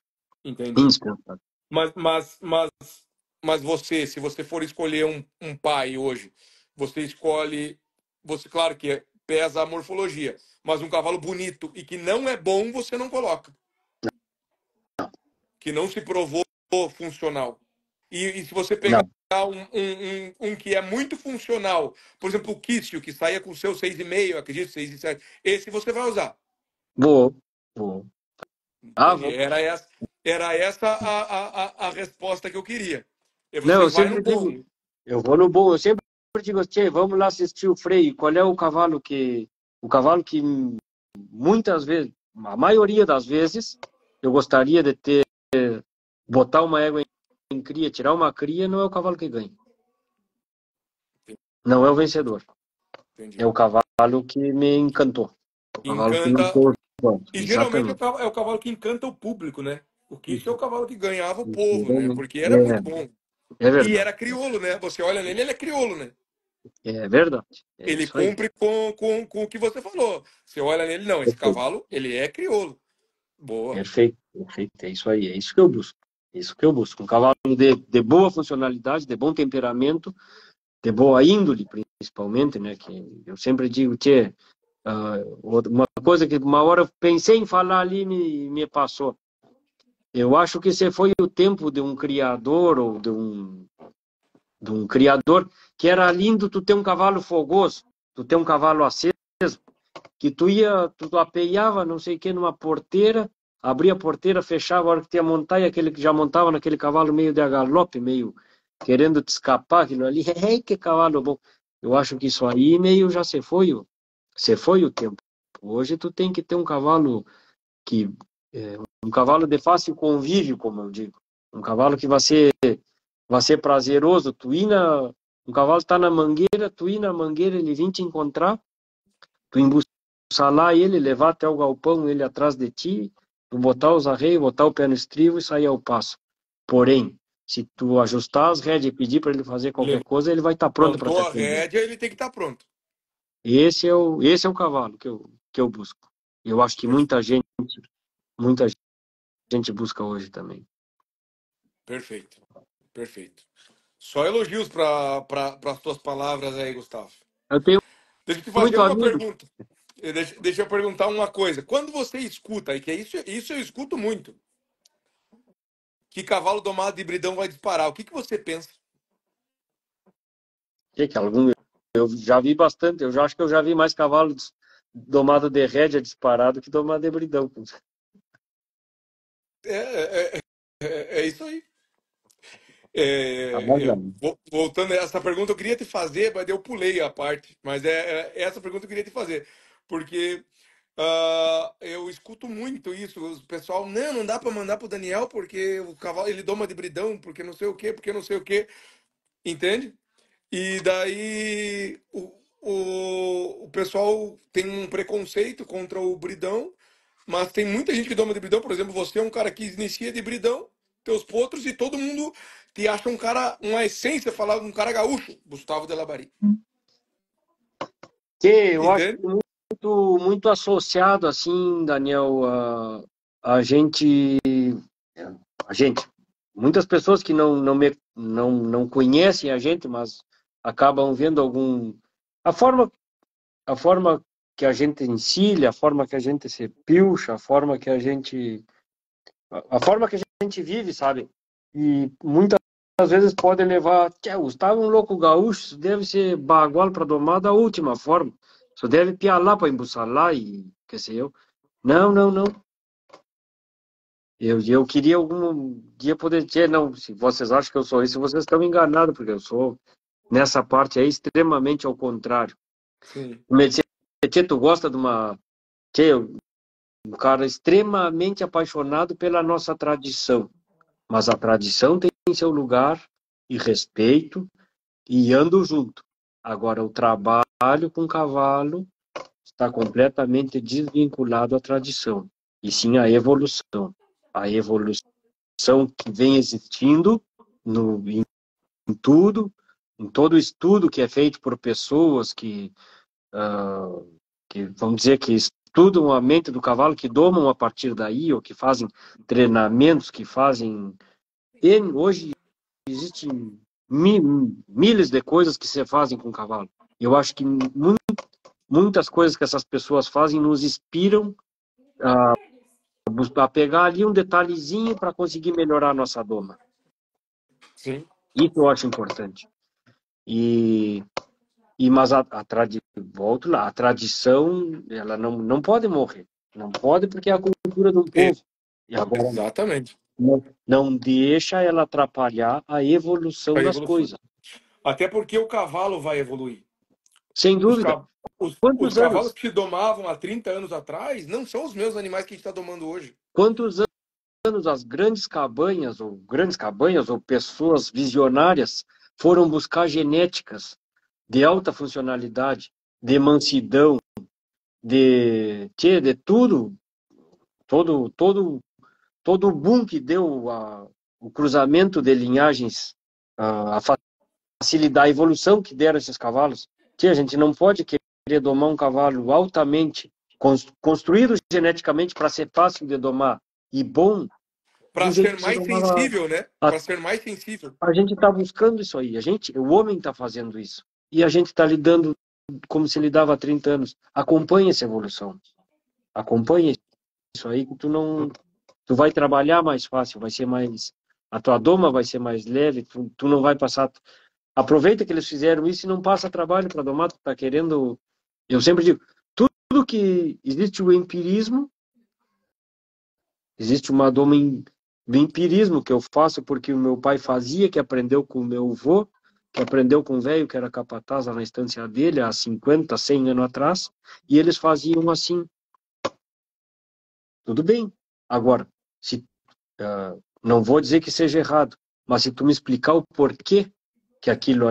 Entendi. Indispensável. Mas, mas, mas, mas você, se você for escolher um pai hoje, você escolhe. Você, claro que pesa a morfologia, mas um cavalo bonito e que não é bom, você não coloca. Que não se provou funcional. E se você pegar Não, um que é muito funcional, por exemplo, o Kício, que saía com o seu 6,5, acredito, 6,7, esse você vai usar. vou, vou. Ah, Entendi. vou. Era essa a resposta que eu queria. E Não, você eu vai no sempre bom, digo, né? eu vou no bom, eu sempre digo, tchê, vamos lá assistir o freio. Qual é o cavalo que muitas vezes, a maioria das vezes, eu gostaria de ter, botar uma égua em cria, tirar uma cria, não é o cavalo que ganha. Não é o vencedor. É Entendi. o cavalo que me encantou. O cavalo que Encanta. marcou. E geralmente é o Exatamente. cavalo, é o cavalo que encanta o público, né? O Kício é Isso, o cavalo que ganhava o isso, povo, né? Porque era muito é, bom. é E verdade. era crioulo, né? Você olha nele, ele é crioulo, né? É verdade. É Ele isso aí. cumpre com o que você falou. Você olha nele, não, esse Perfeito. cavalo, ele é crioulo. Boa. Perfeito, perfeito. É isso aí. É isso que eu busco. É isso que eu busco. Um cavalo de boa funcionalidade, de bom temperamento, de boa índole, principalmente, né? Que eu sempre digo, tchê, uma coisa que uma hora eu pensei em falar ali me passou. Eu acho que esse foi o tempo de um criador ou de um criador que era lindo tu ter um cavalo fogoso, tu ter um cavalo aceso, que tu apeava, não sei o que, numa porteira, abria a porteira, fechava a hora que tu ia montar, e aquele que já montava naquele cavalo meio de a galope, meio querendo te escapar, aquilo ali, que cavalo bom. Eu acho que isso aí meio já se foi o tempo. Hoje tu tem que ter um cavalo que um cavalo de fácil convívio, como eu digo. Um cavalo que vai ser prazeroso. Um cavalo está na mangueira, tu ir na mangueira, ele vir te encontrar, tu embussalar ele, levar até o galpão, ele atrás de ti, tu botar os arreios, botar o pé no estribo e sair ao passo. Porém, se tu ajustar as rédeas e pedir para ele fazer qualquer coisa, ele vai estar pronto para Levantou te a atender. rédea, ele tem que estar pronto. Esse é o cavalo que eu busco. E eu acho que muita gente busca hoje também. Perfeito. Perfeito. Só elogios para as tuas palavras aí, Gustavo. Eu tenho Deixa eu te fazer muito uma amigo. pergunta. Deixa eu perguntar uma coisa. Quando você escuta, e que é isso eu escuto muito, que cavalo domado de hibridão vai disparar, o que você pensa? Que algum, eu já vi bastante. Eu já acho que eu já vi mais cavalos domado de rédea disparado que domado de bridão. É, é isso aí. Ah, mas não. Voltando a essa pergunta, eu queria te fazer, mas eu pulei a parte. Mas é essa pergunta que eu queria te fazer. Porque eu escuto muito isso. O pessoal, não dá para mandar pro Daniel porque o cavalo ele doma de bridão, porque não sei o quê, porque não sei o quê. Entende? E daí o pessoal tem um preconceito contra o bridão, mas tem muita gente que doma de bridão. Por exemplo, você é um cara que inicia de bridão, teus potros, e todo mundo te acha um cara, uma essência, falar um cara gaúcho, Gustavo de Labari. Que eu acho Entende? muito associado, assim, Daniel, a gente, muitas pessoas que não conhecem a gente, mas acabam vendo a forma, a forma que a gente ensina, a forma que a gente se pilcha, a forma que a gente vive, sabe? E muitas vezes pode levar, o Gustavo é um louco gaúcho, isso deve ser bagual para domar da última forma. Só deve piar lá para embuçar lá e que sei eu. Não, não, não. Eu queria algum dia poder dizer, não, se vocês acham que eu sou isso, vocês estão enganados, porque eu sou, nessa parte aí, extremamente ao contrário. Sim. Mas, tchê, tu gosta de uma... Tchê, um cara extremamente apaixonado pela nossa tradição. Mas a tradição tem seu lugar e respeito e ando junto. Agora, o trabalho com cavalo está completamente desvinculado à tradição, e sim à evolução. A evolução que vem existindo em tudo, em todo estudo que é feito por pessoas que vamos dizer, que estudam a mente do cavalo, que domam a partir daí, ou que fazem treinamentos, que fazem... Hoje existem milhares de coisas que se fazem com cavalo. Eu acho que muitas coisas que essas pessoas fazem nos inspiram a pegar ali um detalhezinho para conseguir melhorar a nossa doma. Sim. Isso eu acho importante. E mas volto lá, a tradição, ela não pode morrer. Não pode porque é a cultura de um E- povo. E agora, exatamente. não deixa ela atrapalhar a evolução A das evolução. coisas. Até porque o cavalo vai evoluir. Sem Os, dúvida. ca- os Quantos cavalos anos? que se domavam há 30 anos atrás não são os mesmos animais que a gente está domando hoje. Quantos anos as grandes cabanhas ou pessoas visionárias foram buscar genéticas de alta funcionalidade, de mansidão, de tudo, todo o boom que deu o cruzamento de linhagens, a facilidade, a evolução que deram esses cavalos. Tchê, a gente não pode querer domar um cavalo altamente construído geneticamente para ser fácil de domar e bom Para do jeito ser que se mais domava. sensível, né? A, Para ser mais sensível. a gente está buscando isso aí. O homem está fazendo isso. E a gente está lidando como se lidava há 30 anos. Acompanhe essa evolução. Acompanhe isso aí que tu vai trabalhar mais fácil, vai ser mais, a tua doma vai ser mais leve, tu não vai passar, aproveita que eles fizeram isso e não passa trabalho para domar, tu tá querendo, eu sempre digo, tudo que existe o empirismo, existe uma doma do empirismo que eu faço porque o meu pai fazia, que aprendeu com o meu avô, que aprendeu com o velho que era capataz lá na estância dele há 50, 100 anos atrás, e eles faziam assim, tudo bem. Agora, se não vou dizer que seja errado, mas se tu me explicar o porquê que aquilo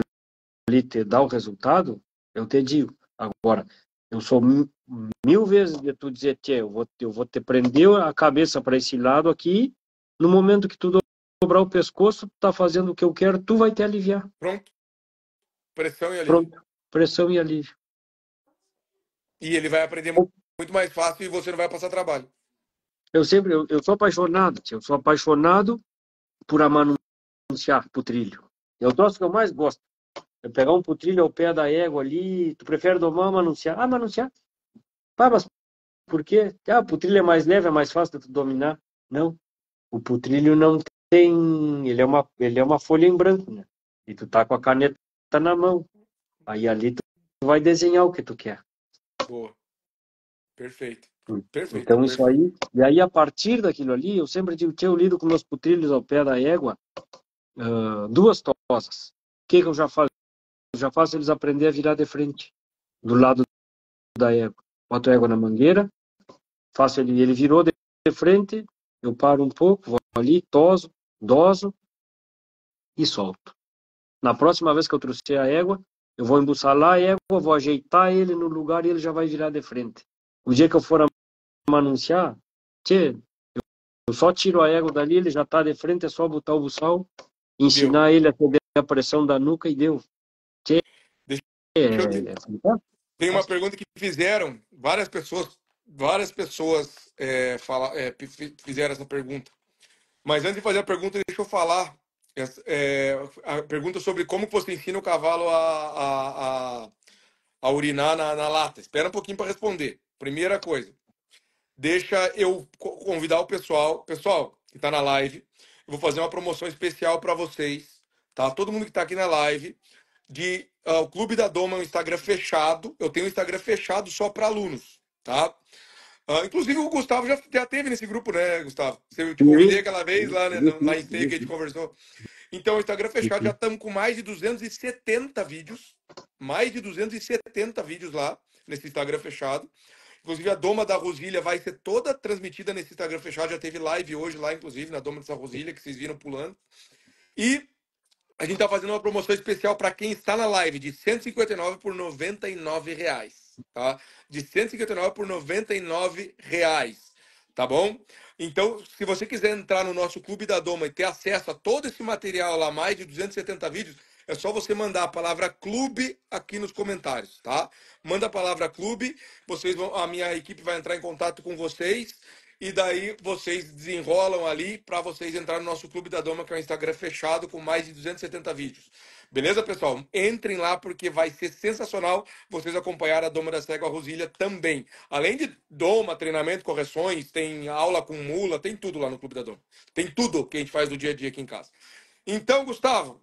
ali te dá o resultado, eu te digo. Agora, eu sou mil vezes de tu dizer, tchê, eu vou te prender a cabeça para esse lado aqui, no momento que tu dobrar o pescoço, tu tá fazendo o que eu quero, tu vai te aliviar. Pronto. Pressão e alívio. Pronto. Pressão e alívio. E ele vai aprender muito mais fácil e você não vai passar trabalho. Eu sou apaixonado, tchê, eu sou apaixonado por amanunciar pro trilho. É o troço que eu mais gosto. Eu pegar um putrilho ao pé da égua ali, tu prefere domar ou manunciar? Ah, manunciar. Pá, mas por quê? Ah, o putrilho é mais leve, é mais fácil de tu dominar. Não, o putrilho não tem, ele é uma folha em branco, né? E tu tá com a caneta na mão. Aí ali tu vai desenhar o que tu quer. Boa. Perfeito. Perfeito. Então isso Perfeito. aí, e aí a partir daquilo ali, eu sempre digo que eu lido com meus putrilhos ao pé da égua, duas tosas. O que eu já faço? Eu já faço eles aprender a virar de frente, do lado da égua. Boto a égua na mangueira, faço ele virou de frente, eu paro um pouco, vou ali, toso, doso e solto. Na próxima vez que eu trouxer a égua, eu vou embussalar a égua, vou ajeitar ele no lugar e ele já vai virar de frente. O dia que eu for anunciar, tchê, eu só tiro a égua dali, ele já está de frente, é só botar o buçal, Deu. ensinar ele a ter a pressão da nuca e deu. Tchê, Deixa eu te... é... Tem uma pergunta que fizeram, várias pessoas fizeram essa pergunta. Mas antes de fazer a pergunta, deixa eu falar a pergunta sobre como você ensina o cavalo a urinar na lata. Espera um pouquinho para responder. Primeira coisa, deixa eu convidar o pessoal. Pessoal que está na live, eu vou fazer uma promoção especial para vocês, tá? Todo mundo que está aqui na live, o Clube da Doma é um Instagram fechado. Eu tenho um Instagram fechado só para alunos, tá? Inclusive o Gustavo já teve nesse grupo, né, Gustavo? Eu te convidei aquela vez lá, né, lá em Steia que a gente conversou. Então, o Instagram fechado, já estamos com mais de 270 vídeos. Mais de 270 vídeos lá, nesse Instagram fechado. Inclusive, a Doma da Rosilha vai ser toda transmitida nesse Instagram fechado. Já teve live hoje lá, inclusive, na Doma dessa Rosilha, que vocês viram pulando. E a gente está fazendo uma promoção especial para quem está na live, de 159 por R$ 99, tá? De 159 por R$ 99, tá bom? Então, se você quiser entrar no nosso Clube da Doma e ter acesso a todo esse material lá, mais de 270 vídeos, é só você mandar a palavra clube aqui nos comentários, tá? Manda a palavra clube, a minha equipe vai entrar em contato com vocês e daí vocês desenrolam ali para vocês entrarem no nosso Clube da Doma, que é um Instagram fechado com mais de 270 vídeos. Beleza, pessoal? Entrem lá porque vai ser sensacional vocês acompanhar a Doma da Cega Rosilha também. Além de Doma, treinamento, correções, tem aula com mula, tem tudo lá no Clube da Doma. Tem tudo que a gente faz do dia a dia aqui em casa. Então, Gustavo,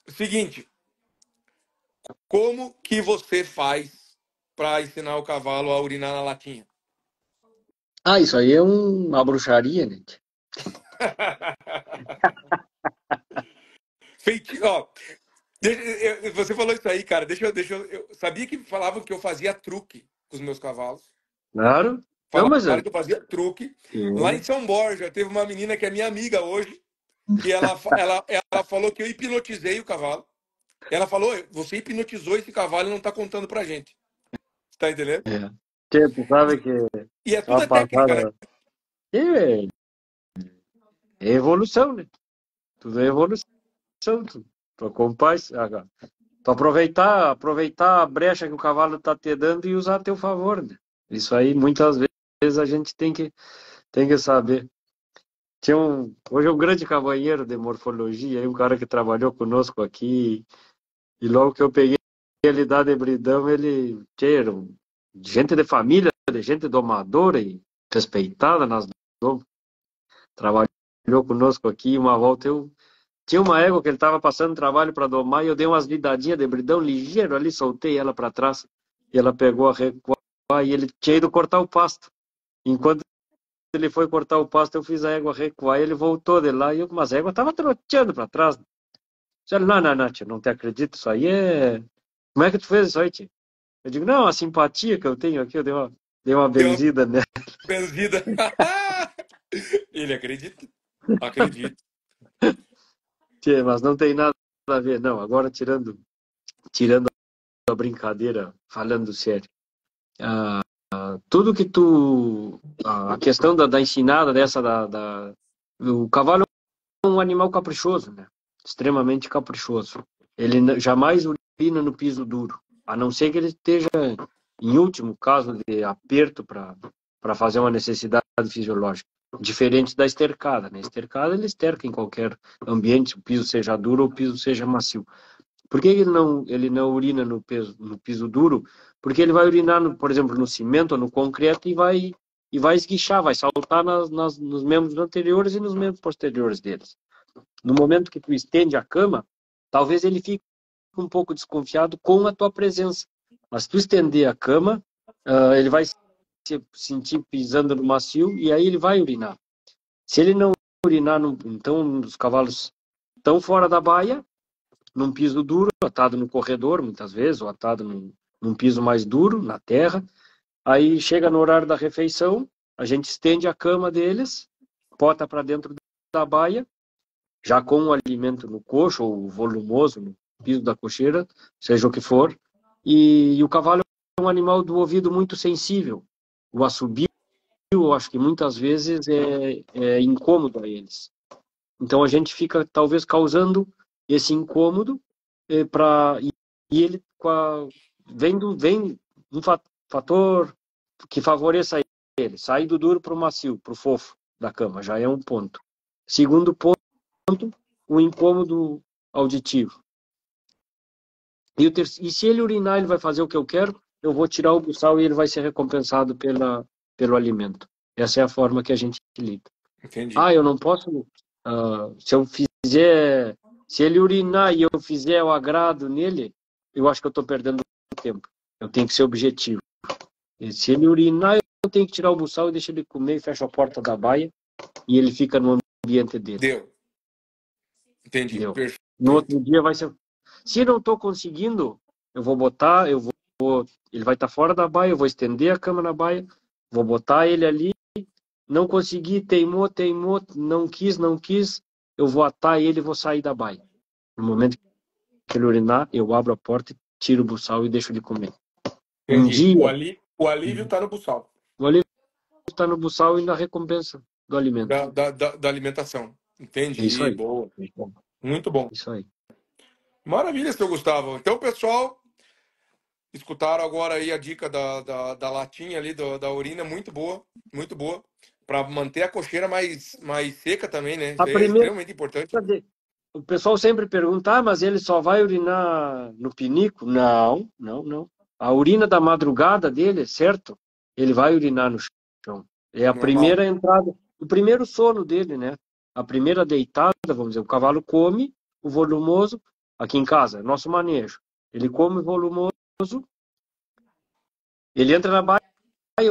seguinte, como que você faz para ensinar o cavalo a urinar na latinha? Isso aí é uma bruxaria, né? Ó, você falou isso aí, cara. Eu sabia que falavam que eu fazia truque com os meus cavalos. Claro. Não, mas Falaram que eu fazia truque. Lá em São Borja, teve uma menina que é minha amiga hoje, que ela falou que eu hipnotizei o cavalo. Ela falou, você hipnotizou esse cavalo e não tá contando pra gente. Tá entendendo? Tu sabe que E é tudo a a técnica, né? passada é evolução, né? Tudo é evolução. Tu acompanha, tu aproveitar a brecha que o cavalo tá te dando e usar a teu favor, né? Isso aí, muitas vezes, a gente tem que saber. Hoje é um grande cavalheiro de morfologia, um cara que trabalhou conosco aqui, e logo que eu peguei ele da de bridão, ele era gente de família, de gente domadora e respeitada nas domas. Trabalhou conosco aqui, uma volta eu tinha uma égua que ele estava passando trabalho para domar e eu dei umas vidadinhas de bridão ligeiro ali, soltei ela para trás e ela pegou a recuar e ele tinha ido cortar o pasto. Enquanto ele foi cortar o pasto, eu fiz a égua recuar e ele voltou de lá e mas a égua estava troteando para trás. Ele, não, tio, não te acredito, isso aí é... Como é que tu fez isso aí, tio? Eu digo, não, a simpatia que eu tenho aqui, eu dei uma Deu uma benzida nela. benzida. Ele acredita? Acredito. Tchê, mas não tem nada a ver, não. Agora, tirando a brincadeira, falando sério. Tudo que a questão da ensinada dessa, o cavalo é um animal caprichoso, né? Extremamente caprichoso. Ele jamais urina no piso duro, a não ser que ele esteja, em último caso, de aperto para fazer uma necessidade fisiológica. Diferente da estercada, né? Estercada, ele esterca em qualquer ambiente, o piso seja duro ou o piso seja macio. Por que ele não urina no piso duro? Porque ele vai urinar, por exemplo, no cimento ou no concreto e vai esguichar, vai saltar nos membros anteriores e nos membros posteriores deles. No momento que tu estende a cama, talvez ele fique um pouco desconfiado com a tua presença. Mas se tu estender a cama, ele vai se sentir pisando no macio e aí ele vai urinar. Se ele não urinar, então os cavalos estão fora da baia, num piso duro, atado no corredor, muitas vezes, ou atado num piso mais duro, na terra. Aí chega no horário da refeição, a gente estende a cama deles, bota para dentro da baia, já com o alimento no coxo, ou volumoso, piso da cocheira, seja o que for, e o cavalo é um animal do ouvido muito sensível. O assobio, eu acho que muitas vezes é incômodo a eles. Então a gente fica talvez causando esse incômodo e ele vem um fator que favoreça ele, sair do duro para o macio, para o fofo da cama, já é um ponto. Segundo ponto, o incômodo auditivo. E se ele urinar, ele vai fazer o que eu quero, eu vou tirar o buçal e ele vai ser recompensado pelo alimento. Essa é a forma que a gente lida. Entendi. Eu não posso. Se ele urinar e eu fizer o agrado nele, eu acho que eu estou perdendo tempo. Eu tenho que ser objetivo. E se ele urinar, eu tenho que tirar o buçal e deixar ele comer e fecho a porta da baia e ele fica no ambiente dele. Deu. Entendi. Deu. Perfeito. No outro dia vai ser. Se não estou conseguindo, eu vou botar, ele vai estar fora da baia, eu vou estender a cama na baia, vou botar ele ali. Não consegui, teimou, não quis, eu vou atar ele e vou sair da baia. No momento que ele urinar, eu abro a porta, tiro o buçal e deixo ele comer. Um Entendi. dia, O alívio está no buçal. o alívio está no buçal e na recompensa do alimento. Da alimentação. É isso Entendi. aí. Boa. Muito bom. Isso aí. Maravilha, seu Gustavo. Então, pessoal, escutaram agora aí a dica da latinha ali, da urina, muito boa, muito boa. Para manter a cocheira mais seca também, né? A Isso é primeira, extremamente importante. o pessoal sempre pergunta, mas ele só vai urinar no pinico? Não. A urina da madrugada dele, certo? Ele vai urinar no chão. É a Normal. primeira entrada, o primeiro sono dele, né? A primeira deitada, vamos dizer, o cavalo come o volumoso, aqui em casa, é nosso manejo. Ele come o volumoso, ele entra na baia,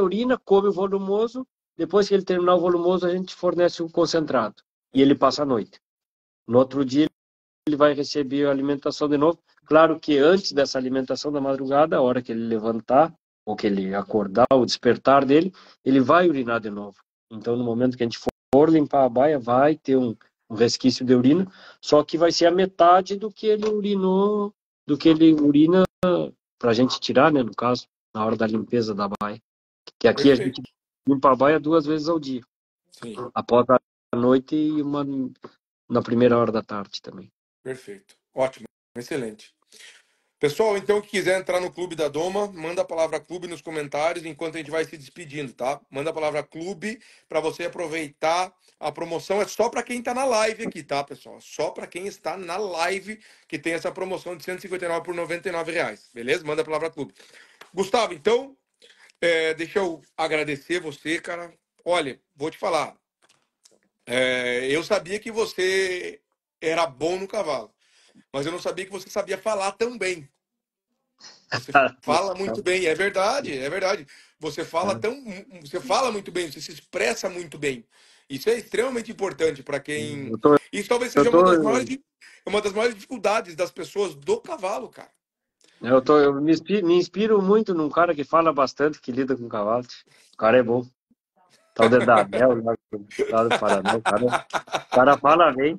urina, come o volumoso, depois que ele terminar o volumoso, a gente fornece o concentrado. E ele passa a noite. No outro dia, ele vai receber a alimentação de novo. Claro que antes dessa alimentação da madrugada, a hora que ele levantar, ou que ele acordar, o despertar dele, ele vai urinar de novo. Então, no momento que a gente for limpar a baia, vai ter um resquício de urina, só que vai ser a metade do que ele urinou, do que ele urina para a gente tirar, né, no caso, na hora da limpeza da baia. Que aqui a gente Perfeito. limpa a baia 2 vezes ao dia. Sim. Após a noite e uma na primeira hora da tarde também. Perfeito. Ótimo. Excelente. Pessoal, então, que quiser entrar no Clube da Doma, manda a palavra clube nos comentários enquanto a gente vai se despedindo, tá? Manda a palavra clube para você aproveitar. A promoção é só para quem está na live aqui, tá, pessoal? Só para quem está na live que tem essa promoção de 159 por R$ 99, beleza? Manda a palavra clube. Gustavo, então, deixa eu agradecer você, cara. Olha, vou te falar. Eu sabia que você era bom no cavalo, mas eu não sabia que você sabia falar tão bem. Você fala muito bem, é verdade, é verdade. Você fala muito bem, você se expressa muito bem. Isso é extremamente importante para quem. Eu tô, Isso talvez eu seja tô, uma das maiores dificuldades das pessoas do cavalo, cara. eu me inspiro muito num cara que fala bastante, que lida com cavalo. O cara é bom. Tal de Daniel, lá do Paraná. O cara fala bem.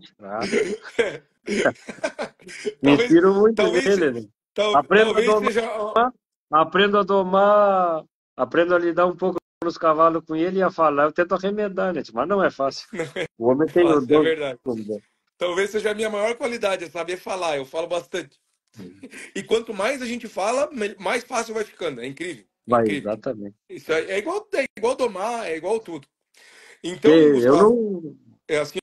Me Talvez, inspiro muito talvez, nele. Né? Aprendo a talvez domar, seja. aprendo a domar, aprendo a lidar um pouco nos cavalos com ele e a falar. Eu tento arremedar, né? Mas não é fácil. O homem tem o Fácil, é dom. verdade. Talvez seja a minha maior qualidade, é saber falar. Eu falo bastante. E quanto mais a gente fala, mais fácil vai ficando. É incrível. É Vai, incrível. exatamente. Isso é igual domar, é igual tudo. Que Então, eu Gustavo, não. é assim,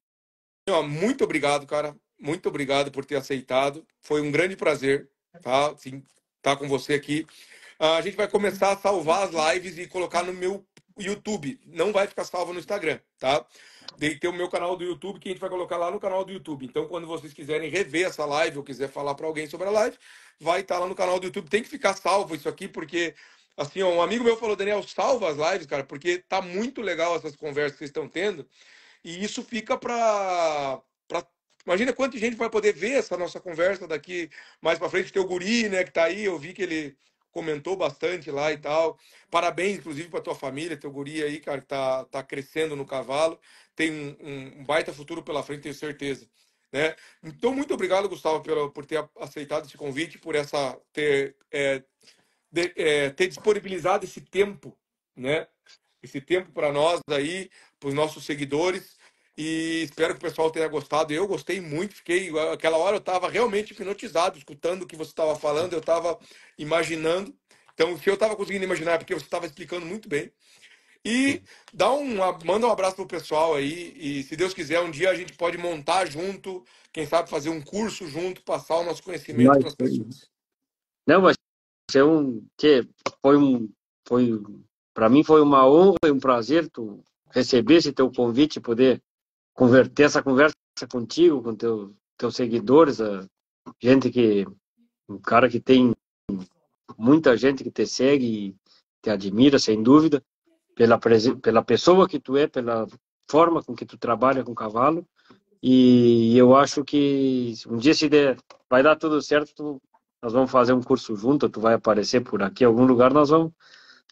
ó, muito obrigado, cara. Muito obrigado por ter aceitado. Foi um grande prazer, tá? Sim, estar com você aqui. A gente vai começar a salvar as lives e colocar no meu YouTube. Não vai ficar salvo no Instagram, tá? Tem o meu canal do YouTube que a gente vai colocar lá no canal do YouTube. Então, quando vocês quiserem rever essa live ou quiser falar para alguém sobre a live, vai estar lá no canal do YouTube. Tem que ficar salvo isso aqui, porque, assim, ó, um amigo meu falou, Daniel, salva as lives, cara, porque tá muito legal essas conversas que vocês estão tendo. E isso fica para. Imagina quanta gente vai poder ver essa nossa conversa daqui mais para frente. Teu guri, né, que tá aí, eu vi que ele comentou bastante lá e tal. Parabéns, inclusive, para tua família, teu guri aí, cara, que tá crescendo no cavalo. Tem um baita futuro pela frente, tenho certeza. né? Então, muito obrigado, Gustavo, por ter aceitado esse convite, por ter disponibilizado esse tempo, né? Esse tempo para nós aí, para os nossos seguidores. E espero que o pessoal tenha gostado. Eu gostei muito, fiquei. Aquela hora eu estava realmente hipnotizado, escutando o que você estava falando, eu estava imaginando. Então, se eu estava conseguindo imaginar, é porque você estava explicando muito bem. E manda um abraço pro pessoal aí. E se Deus quiser, um dia a gente pode montar junto, quem sabe fazer um curso junto, passar o nosso conhecimento Mas, para as pessoas. não, vai ser foi um, foi, para mim foi uma honra e um prazer tu receber esse teu convite e poder converter essa conversa contigo, com teus seguidores, a gente um cara que tem muita gente que te segue e te admira, sem dúvida, pela pessoa que tu é, pela forma com que tu trabalha com cavalo. E eu acho que um dia, se der, vai dar tudo certo, nós vamos fazer um curso junto, tu vai aparecer por aqui em algum lugar, nós vamos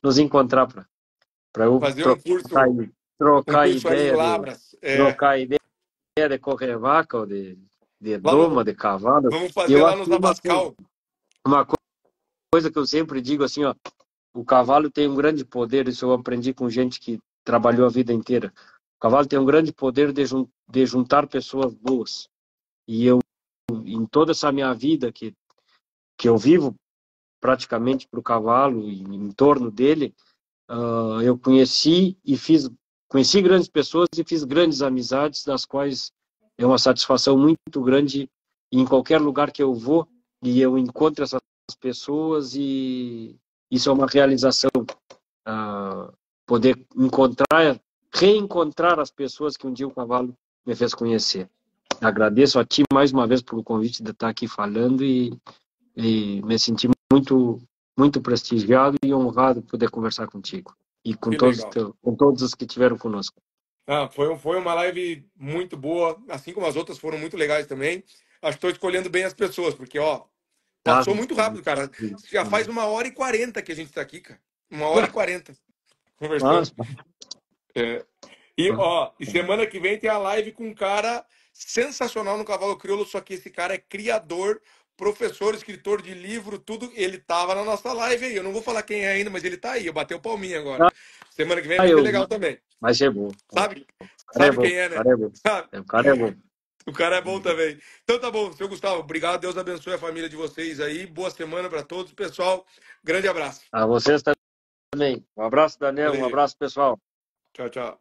nos encontrar para eu Fazer um curso, um trocar curso aí em ideia de Lavras. É, trocar ideia de correr vaca ou de lá doma, de cavalo. vamos E fazer eu lá acho no que Zabascal. uma coisa que eu sempre digo assim, ó, o cavalo tem um grande poder, isso eu aprendi com gente que trabalhou a vida inteira. O cavalo tem um grande poder de juntar pessoas boas. E eu, em toda essa minha vida que eu vivo praticamente para o cavalo e em torno dele, eu conheci grandes pessoas e fiz grandes amizades, das quais é uma satisfação muito grande em qualquer lugar que eu vou e eu encontro essas pessoas e isso é uma realização, poder reencontrar as pessoas que um dia o cavalo me fez conhecer. Agradeço a ti mais uma vez pelo convite de estar aqui falando e me senti muito prestigiado e honrado por poder conversar contigo e Que legal. com todos os que estiveram conosco. Ah, foi uma live muito boa, assim como as outras foram muito legais também. Acho que estou escolhendo bem as pessoas, porque, ó, Ah, passou muito rápido, cara. Já faz 1h40 que a gente está aqui, cara. 1h40 conversando. mas, É. E semana que vem tem a live com um cara sensacional no Cavalo Crioulo, só que esse cara é criador, professor, escritor de livro, tudo. Ele tava na nossa live aí. Eu não vou falar quem é ainda, mas ele tá aí. Eu bateu palminha agora. Semana que vem vai ser eu, legal também. mas é bom. O Sabe? cara é Sabe bom, quem o é, né? cara é bom. Sabe? O cara é bom. O cara é bom também. Então tá bom, seu Gustavo. Obrigado. Deus abençoe a família de vocês aí. Boa semana para todos, pessoal. Grande abraço. A vocês também. Um abraço, Daniel. Um Valeu. abraço, pessoal. Tchau, tchau.